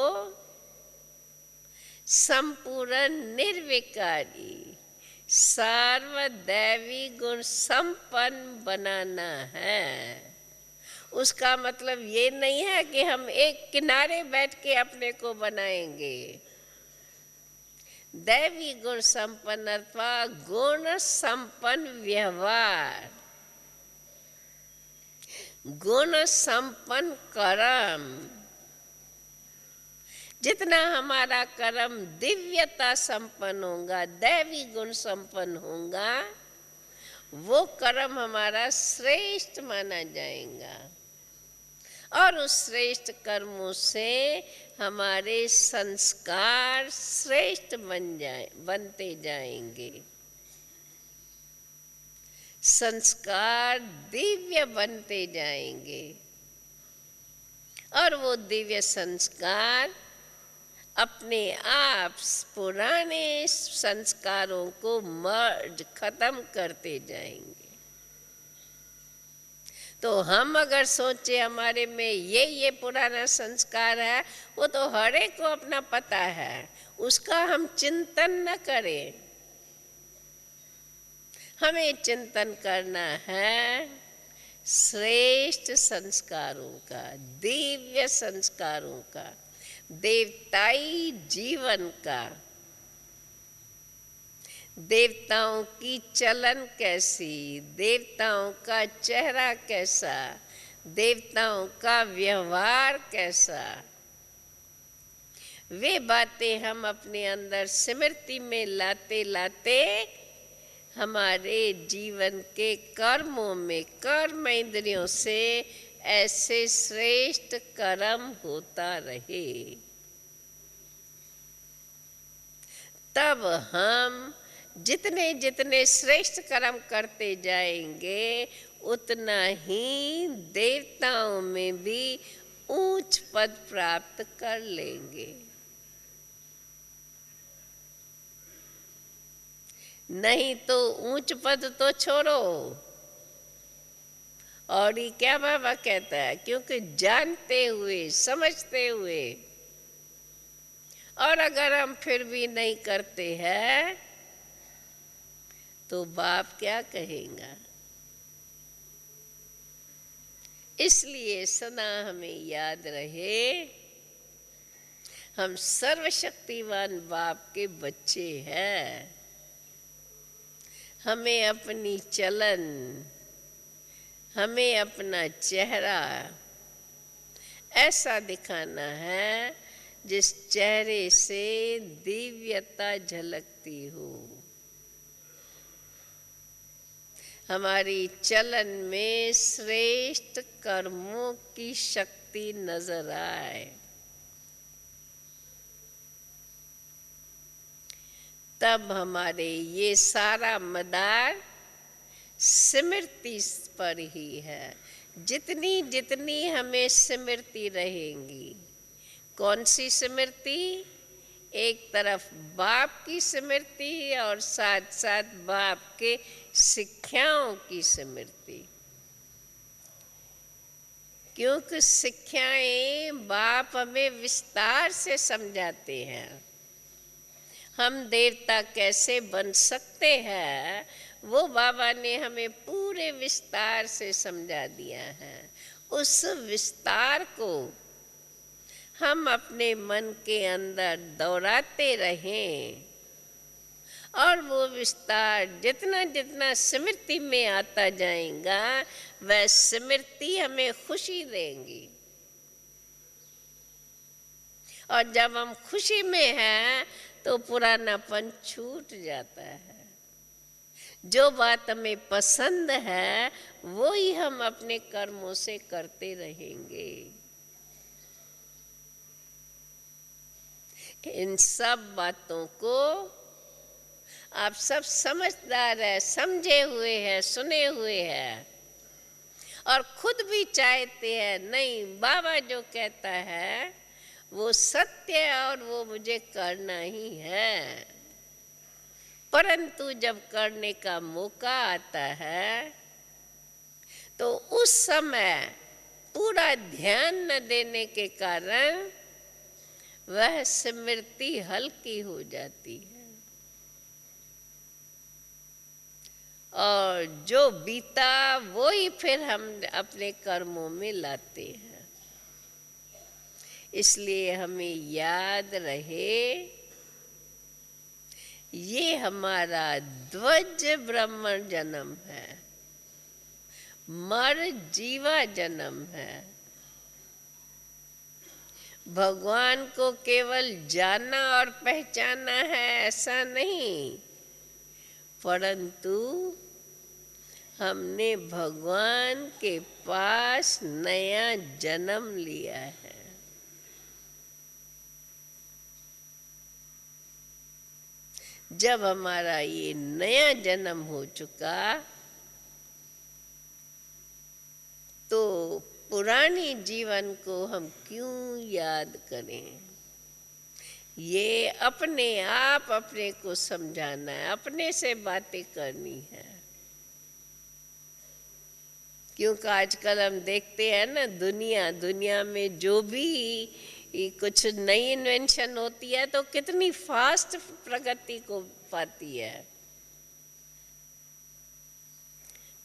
संपूर्ण निर्विकारी सर्वदैवी गुण संपन्न बनाना है। उसका मतलब ये नहीं है कि हम एक किनारे बैठ के अपने को बनाएंगे। दैवी गुण संपन्न अथवा गुण संपन्न व्यवहार, गुण संपन्न कर्म। जितना हमारा कर्म दिव्यता संपन्न होगा, दैवी गुण संपन्न होगा, वो कर्म हमारा श्रेष्ठ माना जाएगा। और उस श्रेष्ठ कर्मों से हमारे संस्कार श्रेष्ठ बनते जाएंगे, संस्कार दिव्य बनते जाएंगे। और वो दिव्य संस्कार अपने आप पुराने संस्कारों को मर्ज खत्म करते जाएंगे। तो हम अगर सोचे हमारे में ये पुराना संस्कार है, वो तो हर एक को अपना पता है, उसका हम चिंतन न करें। हमें चिंतन करना है श्रेष्ठ संस्कारों का, दिव्य संस्कारों का, देवताई जीवन का। देवताओं की चलन कैसी, देवताओं का चेहरा कैसा, देवताओं का व्यवहार कैसा, वे बातें हम अपने अंदर स्मृति में लाते लाते हमारे जीवन के कर्मों में, कर्म इंद्रियों से ऐसे श्रेष्ठ कर्म होता रहे। तब हम जितने जितने श्रेष्ठ कर्म करते जाएंगे उतना ही देवताओं में भी ऊंच पद प्राप्त कर लेंगे। नहीं तो ऊंच पद तो छोड़ो। और ये क्या बाबा कहता है, क्योंकि जानते हुए समझते हुए और अगर हम फिर भी नहीं करते हैं तो बाप क्या कहेगा। इसलिए सदा हमें याद रहे हम सर्वशक्तिवान बाप के बच्चे हैं। हमें अपनी चलन, हमें अपना चेहरा ऐसा दिखाना है जिस चेहरे से दिव्यता झलकती हो, हमारी चलन में श्रेष्ठ कर्मों की शक्ति नजर आए। तब हमारे ये सारा मदार स्मृति पर ही है। जितनी जितनी हमें स्मृति रहेंगी, कौन सी स्मृति? एक तरफ बाप की स्मृति और साथ साथ बाप के शिक्षाओं की स्मृति। क्योंकि शिक्षाएं बाप हमें विस्तार से समझाते हैं। हम देवता कैसे बन सकते हैं वो बाबा ने हमें पूरे विस्तार से समझा दिया है। उस विस्तार को हम अपने मन के अंदर दोहराते रहें और वो विस्तार जितना जितना स्मृति में आता जाएगा वह स्मृति हमें खुशी देंगी। और जब हम खुशी में हैं तो पुरानापन छूट जाता है। जो बात हमें पसंद है वो ही हम अपने कर्मों से करते रहेंगे। इन सब बातों को आप सब समझदार है, समझे हुए हैं, सुने हुए हैं और खुद भी चाहते हैं नहीं बाबा जो कहता है वो सत्य है और वो मुझे करना ही है। परंतु जब करने का मौका आता है तो उस समय पूरा ध्यान न देने के कारण वह स्मृति हल्की हो जाती है और जो बीता वो ही फिर हम अपने कर्मों में लाते हैं। इसलिए हमें याद रहे ये हमारा ध्वज ब्रह्मण जन्म है, मर जीवा जन्म है। भगवान को केवल जाना और पहचाना है ऐसा नहीं, परंतु हमने भगवान के पास नया जन्म लिया है। जब हमारा ये नया जन्म हो चुका तो पुरानी जीवन को हम क्यों याद करें। ये अपने आप अपने को समझाना है, अपने से बातें करनी है। क्योंकि आजकल हम देखते हैं ना दुनिया में जो भी कुछ नई इन्वेंशन होती है तो कितनी फास्ट प्रगति को पाती है।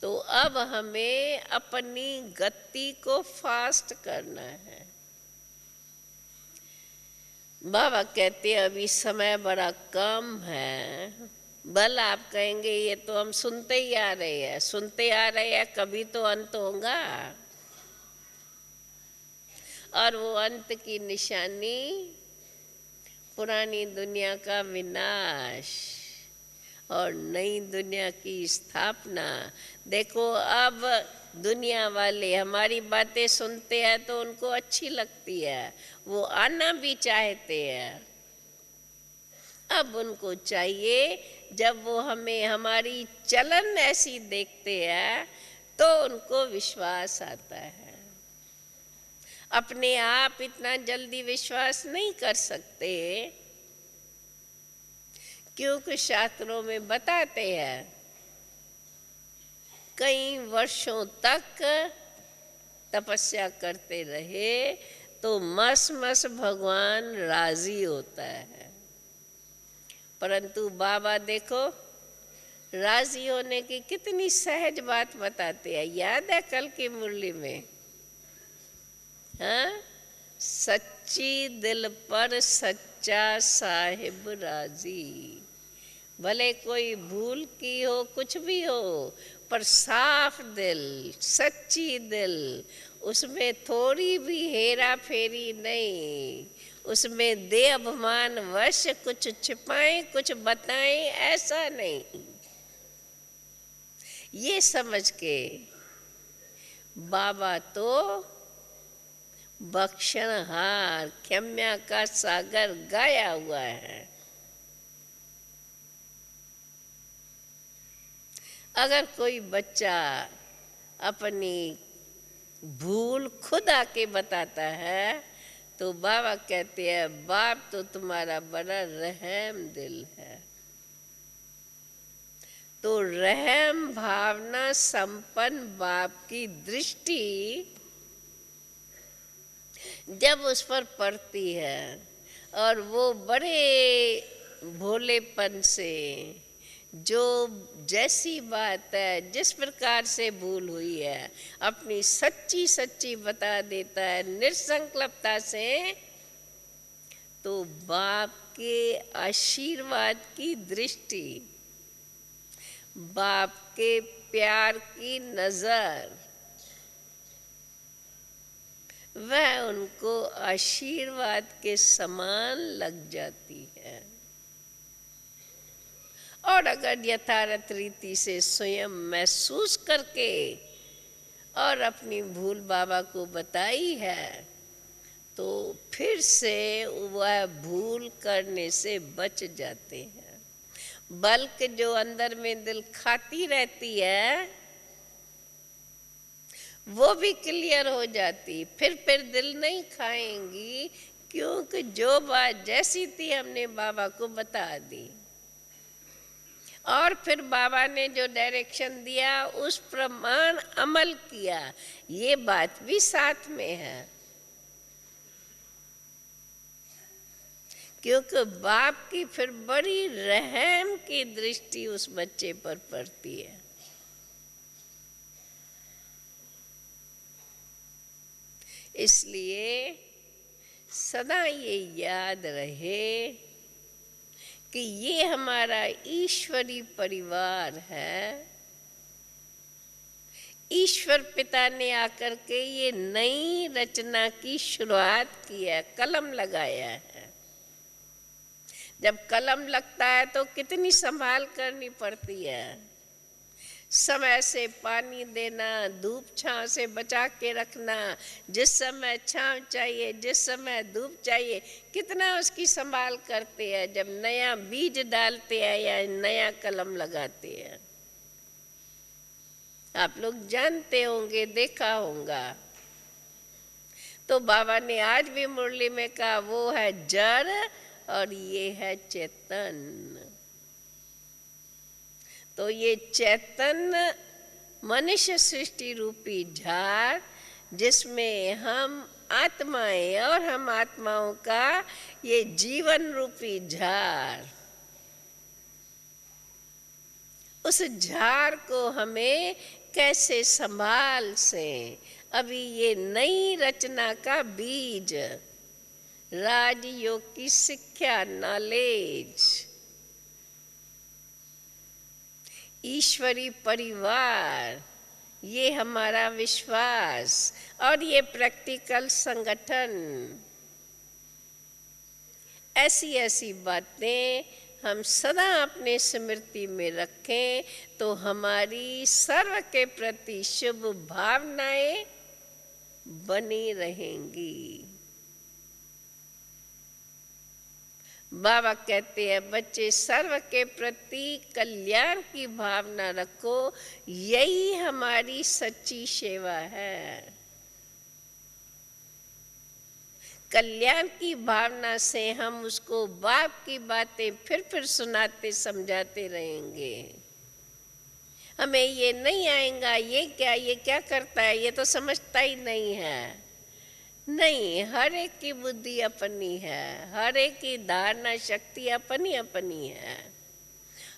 तो अब हमें अपनी गति को फास्ट करना है। बाबा कहते हैं अभी समय बड़ा कम है। बल आप कहेंगे ये तो हम सुनते ही आ रहे हैं, सुनते आ रहे हैं, कभी तो अंत होगा। और वो अंत की निशानी पुरानी दुनिया का विनाश और नई दुनिया की स्थापना। देखो अब दुनिया वाले हमारी बातें सुनते हैं तो उनको अच्छी लगती है, वो आना भी चाहते हैं। अब उनको चाहिए जब वो हमें हमारी चलन ऐसी देखते हैं तो उनको विश्वास आता है। अपने आप इतना जल्दी विश्वास नहीं कर सकते, क्योंकि शास्त्रों में बताते हैं कई वर्षों तक तपस्या करते रहे तो मस भगवान राजी होता है। परंतु बाबा देखो राजी होने की कितनी सहज बात बताते हैं। याद है कल की मुरली में, हाँ, सच्ची दिल पर सच्चा साहिब राजी। भले कोई भूल की हो, कुछ भी हो, पर साफ दिल, सच्ची दिल, उसमें थोड़ी भी हेरा फेरी नहीं, उसमें दे अभिमान वश कुछ छिपाएं कुछ बताएं ऐसा नहीं। ये समझ के बाबा तो बख्शनहार, क्षम्या का सागर गाया हुआ है। अगर कोई बच्चा अपनी भूल खुद आके बताता है तो बाबा कहते हैं बाप तो तुम्हारा बड़ा रहम दिल है। तो रहम भावना संपन्न बाप की दृष्टि जब उस पर पड़ती है और वो बड़े भोलेपन से जो जैसी बात है, जिस प्रकार से भूल हुई है, अपनी सच्ची सच्ची बता देता है निसंकल्पता से, तो बाप के आशीर्वाद की दृष्टि, बाप के प्यार की नजर, वह उनको आशीर्वाद के समान लग जाती है। और अगर यथार्थ रीति से स्वयं महसूस करके और अपनी भूल बाबा को बताई है तो फिर से वह भूल करने से बच जाते हैं। बल्क जो अंदर में दिल खाती रहती है वो भी क्लियर हो जाती, फिर दिल नहीं खाएंगी, क्योंकि जो बात जैसी थी हमने बाबा को बता दी और फिर बाबा ने जो डायरेक्शन दिया उस प्रमाण अमल किया। ये बात भी साथ में है, क्योंकि बाप की फिर बड़ी रहम की दृष्टि उस बच्चे पर पड़ती है। इसलिए सदा ये याद रहे कि ये हमारा ईश्वरी परिवार है। ईश्वर पिता ने आकर के ये नई रचना की शुरुआत की है, कलम लगाया है। जब कलम लगता है तो कितनी संभाल करनी पड़ती है, समय से पानी देना, धूप छांव से बचा के रखना, जिस समय छांव चाहिए जिस समय धूप चाहिए, कितना उसकी संभाल करते हैं जब नया बीज डालते हैं या नया कलम लगाते हैं। आप लोग जानते होंगे, देखा होगा। तो बाबा ने आज भी मुरली में कहा वो है जड़ और ये है चेतन। तो ये चैतन्य मनुष्य सृष्टि रूपी झाड़, जिसमें हम आत्माएं और हम आत्माओं का ये जीवन रूपी झाड़, उस झाड़ को हमें कैसे संभाल से, अभी ये नई रचना का बीज, राजयोग की शिक्षा, नॉलेज, ईश्वरी परिवार, ये हमारा विश्वास और ये प्रैक्टिकल संगठन, ऐसी ऐसी बातें हम सदा अपने स्मृति में रखें तो हमारी सर्व के प्रति शुभ भावनाएं बनी रहेंगी। बाबा कहते हैं बच्चे सर्व के प्रति कल्याण की भावना रखो, यही हमारी सच्ची सेवा है। कल्याण की भावना से हम उसको बाप की बातें फिर सुनाते समझाते रहेंगे। हमें ये नहीं आएगा, ये क्या करता है, ये तो समझता ही नहीं है। नहीं, हर एक की बुद्धि अपनी है, हर एक की धारणा शक्ति अपनी अपनी है,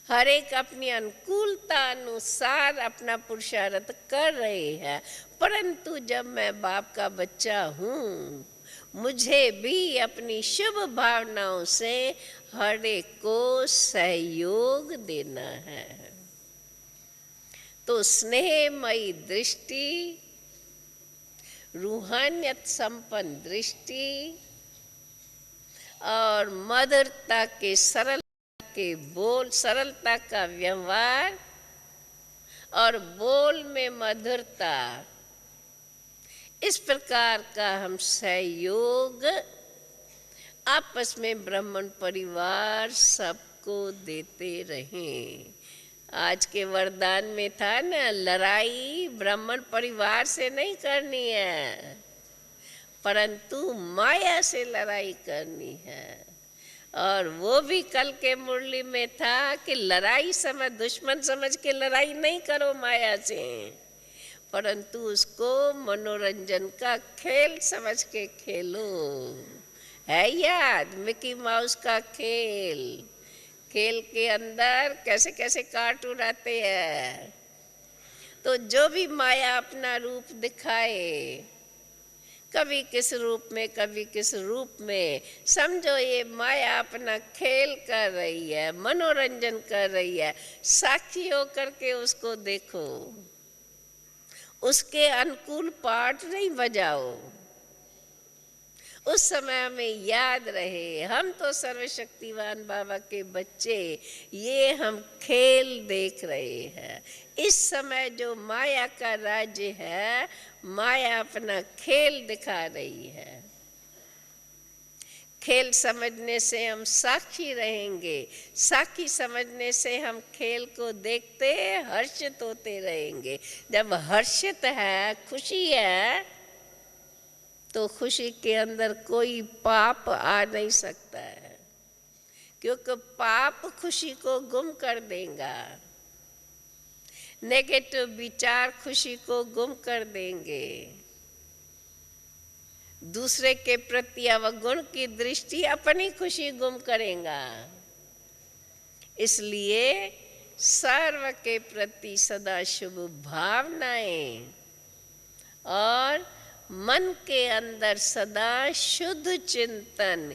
हर एक अपनी अनुकूलता अनुसार अपना पुरुषार्थ कर रहे हैं। परंतु जब मैं बाप का बच्चा हूँ, मुझे भी अपनी शुभ भावनाओं से हर एक को सहयोग देना है। तो स्नेहमयी दृष्टि, रूहानियत संपन्न दृष्टि और मधुरता के सरलता के बोल, सरलता का व्यवहार और बोल में मधुरता, इस प्रकार का हम सहयोग आपस में ब्राह्मण परिवार सबको देते रहें। आज के वरदान में था ना, लड़ाई ब्राह्मण परिवार से नहीं करनी है, परंतु माया से लड़ाई करनी है। और वो भी कल के मुरली में था कि लड़ाई समझ, दुश्मन समझ के लड़ाई नहीं करो माया से, परंतु उसको मनोरंजन का खेल समझ के खेलो। है याद मिकी माउस का खेल? खेल के अंदर कैसे कैसे कार्टून आते हैं। तो जो भी माया अपना रूप दिखाए, कभी किस रूप में कभी किस रूप में, समझो ये माया अपना खेल कर रही है, मनोरंजन कर रही है। साक्षी होकर के उसको देखो, उसके अनुकूल पार्ट नहीं बजाओ। उस समय हमें याद रहे हम तो सर्वशक्तिवान बाबा के बच्चे, ये हम खेल देख रहे हैं। इस समय जो माया का राज्य है, माया अपना खेल दिखा रही है। खेल समझने से हम साक्षी रहेंगे, साक्षी समझने से हम खेल को देखते हर्षित होते रहेंगे। जब हर्षित है, खुशी है, तो खुशी के अंदर कोई पाप आ नहीं सकता है, क्योंकि पाप खुशी को गुम कर देगा। नेगेटिव विचार खुशी को गुम कर देंगे। दूसरे के प्रति अवगुण की दृष्टि अपनी खुशी गुम करेगा। इसलिए सर्व के प्रति सदा शुभ भावनाएं और मन के अंदर सदा शुद्ध चिंतन,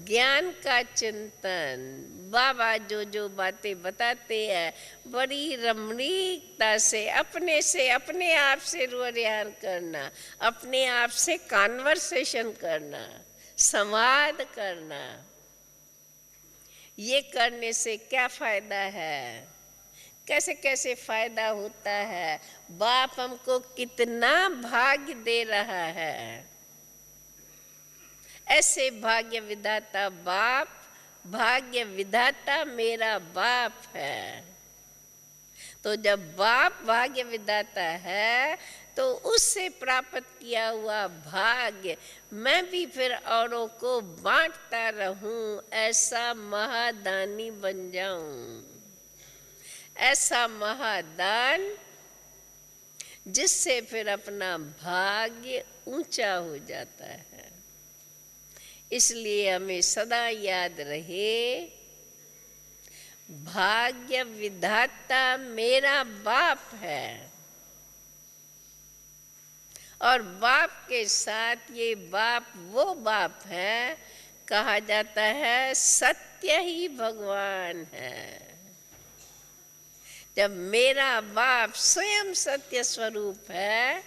ज्ञान का चिंतन। बाबा जो जो बातें बताते हैं बड़ी रमणीकता से अपने आप से रुआन करना, अपने आप से कॉन्वर्सेशन करना, संवाद करना। ये करने से क्या फायदा है, कैसे कैसे फायदा होता है, बाप हमको कितना भाग्य दे रहा है। ऐसे भाग्य विधाता बाप, भाग्य विधाता मेरा बाप है। तो जब बाप भाग्य विधाता है तो उससे प्राप्त किया हुआ भाग्य मैं भी फिर औरों को बांटता रहूं, ऐसा महादानी बन जाऊं। ऐसा महादान जिससे फिर अपना भाग्य ऊंचा हो जाता है। इसलिए हमें सदा याद रहे, भाग्य विधाता मेरा बाप है। और बाप के साथ ये बाप वो बाप है, कहा जाता है सत्य ही भगवान है। जब मेरा बाप स्वयं सत्य स्वरूप है,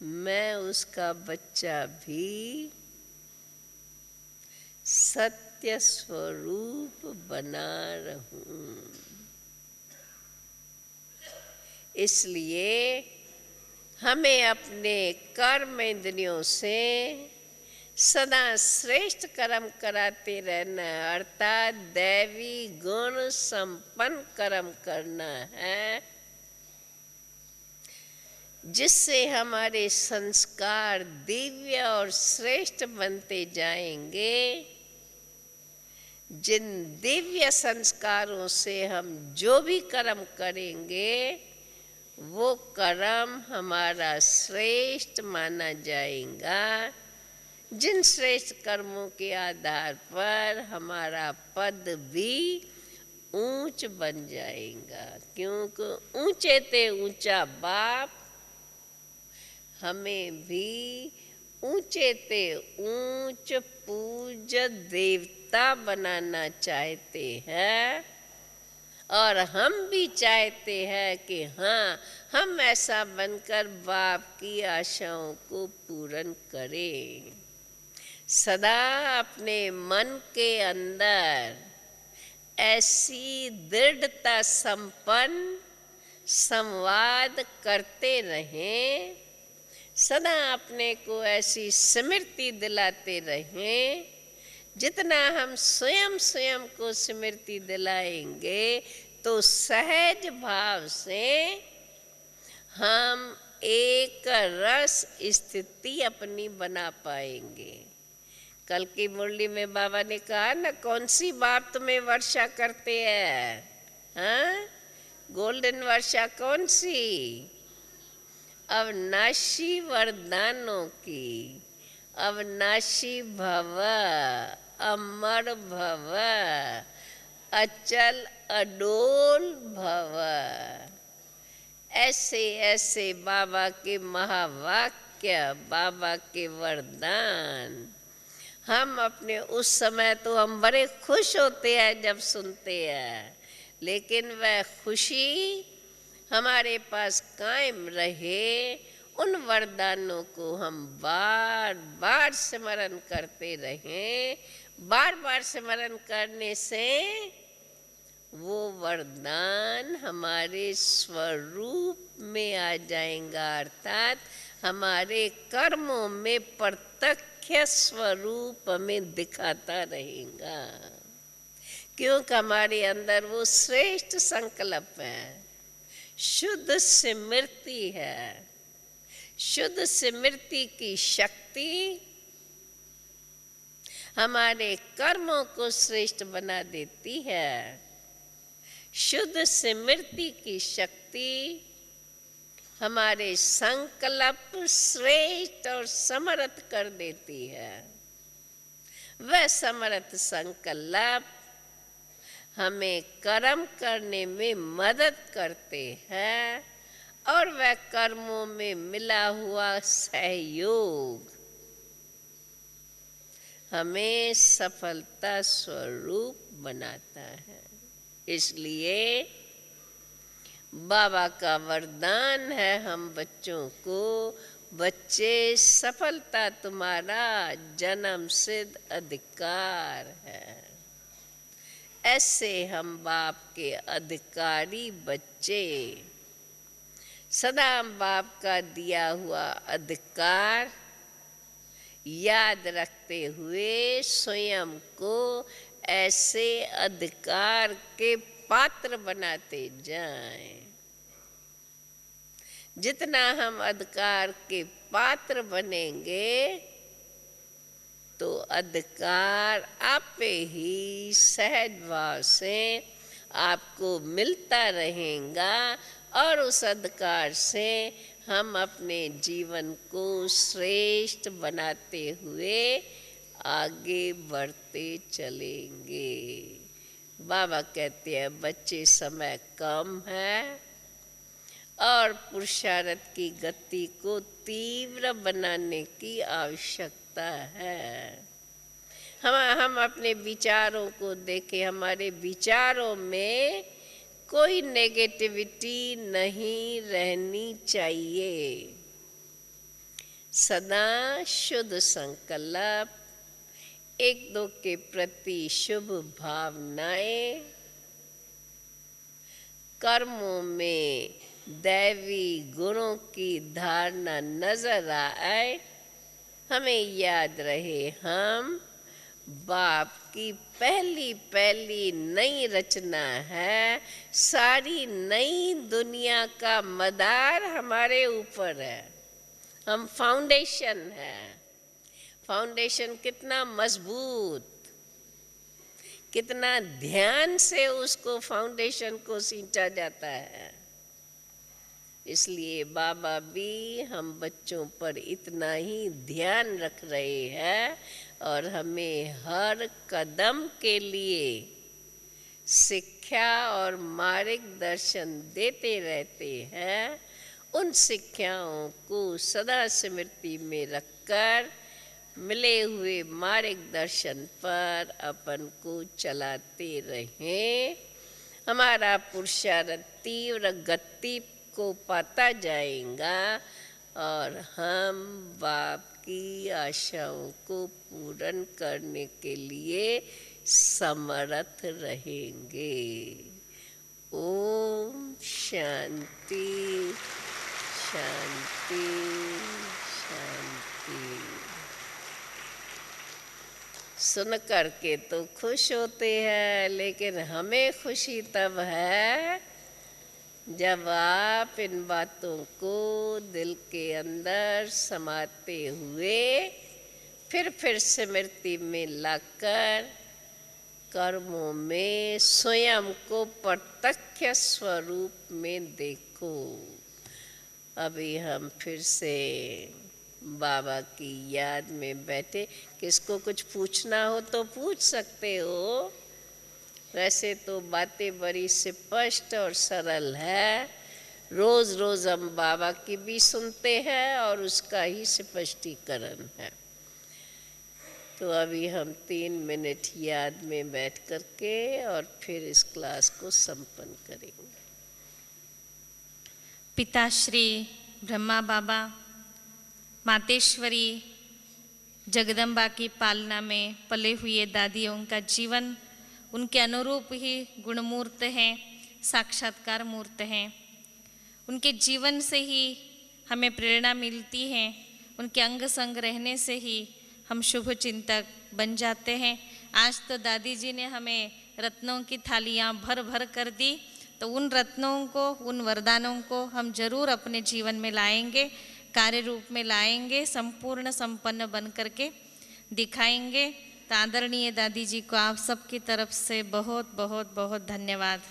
मैं उसका बच्चा भी सत्य स्वरूप बना रहूं। इसलिए हमें अपने कर्म इंद्रियों से सदा श्रेष्ठ कर्म कराते रहना, अर्थात दैवी गुण संपन्न कर्म करना है, जिससे हमारे संस्कार दिव्य और श्रेष्ठ बनते जाएंगे। जिन दिव्य संस्कारों से हम जो भी कर्म करेंगे वो कर्म हमारा श्रेष्ठ माना जाएगा। जिन श्रेष्ठ कर्मों के आधार पर हमारा पद भी ऊंच बन जाएगा, क्योंकि ऊंचे ते ऊंचा बाप हमें भी ऊंचे ते ऊंच पूज्य देवता बनाना चाहते हैं। और हम भी चाहते हैं कि हाँ, हम ऐसा बनकर बाप की आशाओं को पूर्ण करें। सदा अपने मन के अंदर ऐसी दृढ़ता संपन्न संवाद करते रहें, सदा अपने को ऐसी स्मृति दिलाते रहें। जितना हम स्वयं स्वयं को स्मृति दिलाएंगे तो सहज भाव से हम एक रस स्थिति अपनी बना पाएंगे। कल की मुरली में बाबा ने कहा ना, कौन सी बात तुम्हें वर्षा करते हैं, हाँ? गोल्डन वर्षा कौन सी? अविनाशी वरदानों की। अविनाशी भव, अमर भव, अचल अडोल भव। ऐसे ऐसे बाबा के महावाक्य, बाबा के वरदान हम अपने उस समय तो हम बड़े खुश होते हैं जब सुनते हैं, लेकिन वह खुशी हमारे पास कायम रहे, उन वरदानों को हम बार बार स्मरण करते रहें। बार बार स्मरण करने से वो वरदान हमारे स्वरूप में आ जाएगा, अर्थात हमारे कर्मों में प्रत्यक्ष प्रत्यक्ष स्वरूप हमें दिखाता रहेगा, क्योंकि हमारे अंदर वो श्रेष्ठ संकल्प है, शुद्ध स्मृति है। शुद्ध स्मृति की शक्ति हमारे कर्मों को श्रेष्ठ बना देती है। शुद्ध स्मृति की शक्ति हमारे संकल्प श्रेष्ठ और समर्थ कर देती है। वह समर्थ संकल्प हमें कर्म करने में मदद करते हैं और वह कर्मों में मिला हुआ सहयोग हमें सफलता स्वरूप बनाता है। इसलिए बाबा का वरदान है हम बच्चों को, बच्चे सफलता तुम्हारा जन्म सिद्ध अधिकार है। ऐसे हम बाप के अधिकारी बच्चे सदा बाप का दिया हुआ अधिकार याद रखते हुए स्वयं को ऐसे अधिकार के पात्र बनाते जाएं। जितना हम अधिकार के पात्र बनेंगे तो अधिकार आपे ही सहज भाव से आपको मिलता रहेगा और उस अधिकार से हम अपने जीवन को श्रेष्ठ बनाते हुए आगे बढ़ते चलेंगे। बाबा कहते हैं बच्चे समय कम है और पुरुषार्थ की गति को तीव्र बनाने की आवश्यकता है। हम अपने विचारों को देखें, हमारे विचारों में कोई नेगेटिविटी नहीं रहनी चाहिए। सदा शुद्ध संकल्प, एक दो के प्रति शुभ भावनाएं, कर्मों में दैवी गुणों की धारणा नजर आए। हमें याद रहे हम बाप की पहली नई रचना है। सारी नई दुनिया का मदार हमारे ऊपर है। हम फाउंडेशन है। फाउंडेशन कितना मजबूत, कितना ध्यान से उसको फाउंडेशन को सींचा जाता है। इसलिए बाबा भी हम बच्चों पर इतना ही ध्यान रख रहे हैं और हमें हर कदम के लिए शिक्षा और मार्गदर्शन देते रहते हैं। उन शिक्षाओं को सदा स्मृति में रखकर मिले हुए मार्गदर्शन पर अपन को चलाते रहें। हमारा पुरुषार्थ तीव्र गति को पाता जाएगा और हम बाप की आशाओं को पूर्ण करने के लिए समर्थ रहेंगे। ओम शांति शांति शांति। सुन करके तो खुश होते हैं, लेकिन हमें खुशी तब है जब आप इन बातों को दिल के अंदर समाते हुए फिर स्मृति में लाकर कर्मों में स्वयं को प्रत्यक्ष स्वरूप में देखो। अभी हम फिर से बाबा की याद में बैठे। किसको कुछ पूछना हो तो पूछ सकते हो। वैसे तो बातें बड़ी स्पष्ट और सरल है। रोज रोज हम बाबा की भी सुनते हैं और उसका ही स्पष्टीकरण है। तो अभी हम 3 मिनट याद में बैठ करके और फिर इस क्लास को संपन्न करेंगे। पिताश्री ब्रह्मा बाबा, मातेश्वरी जगदम्बा की पालना में पले हुए दादियों का जीवन उनके अनुरूप ही गुणमूर्त हैं, साक्षात्कार मूर्त हैं। उनके जीवन से ही हमें प्रेरणा मिलती है। उनके अंग संग रहने से ही हम शुभ चिंतक बन जाते हैं। आज तो दादी जी ने हमें रत्नों की थालियाँ भर भर कर दी, तो उन रत्नों को, उन वरदानों को हम जरूर अपने जीवन में लाएंगे, कार्य रूप में लाएंगे, संपूर्ण संपन्न बन करके दिखाएंगे। तो आदरणीय दादी जी को आप सबकी तरफ से बहुत बहुत बहुत धन्यवाद।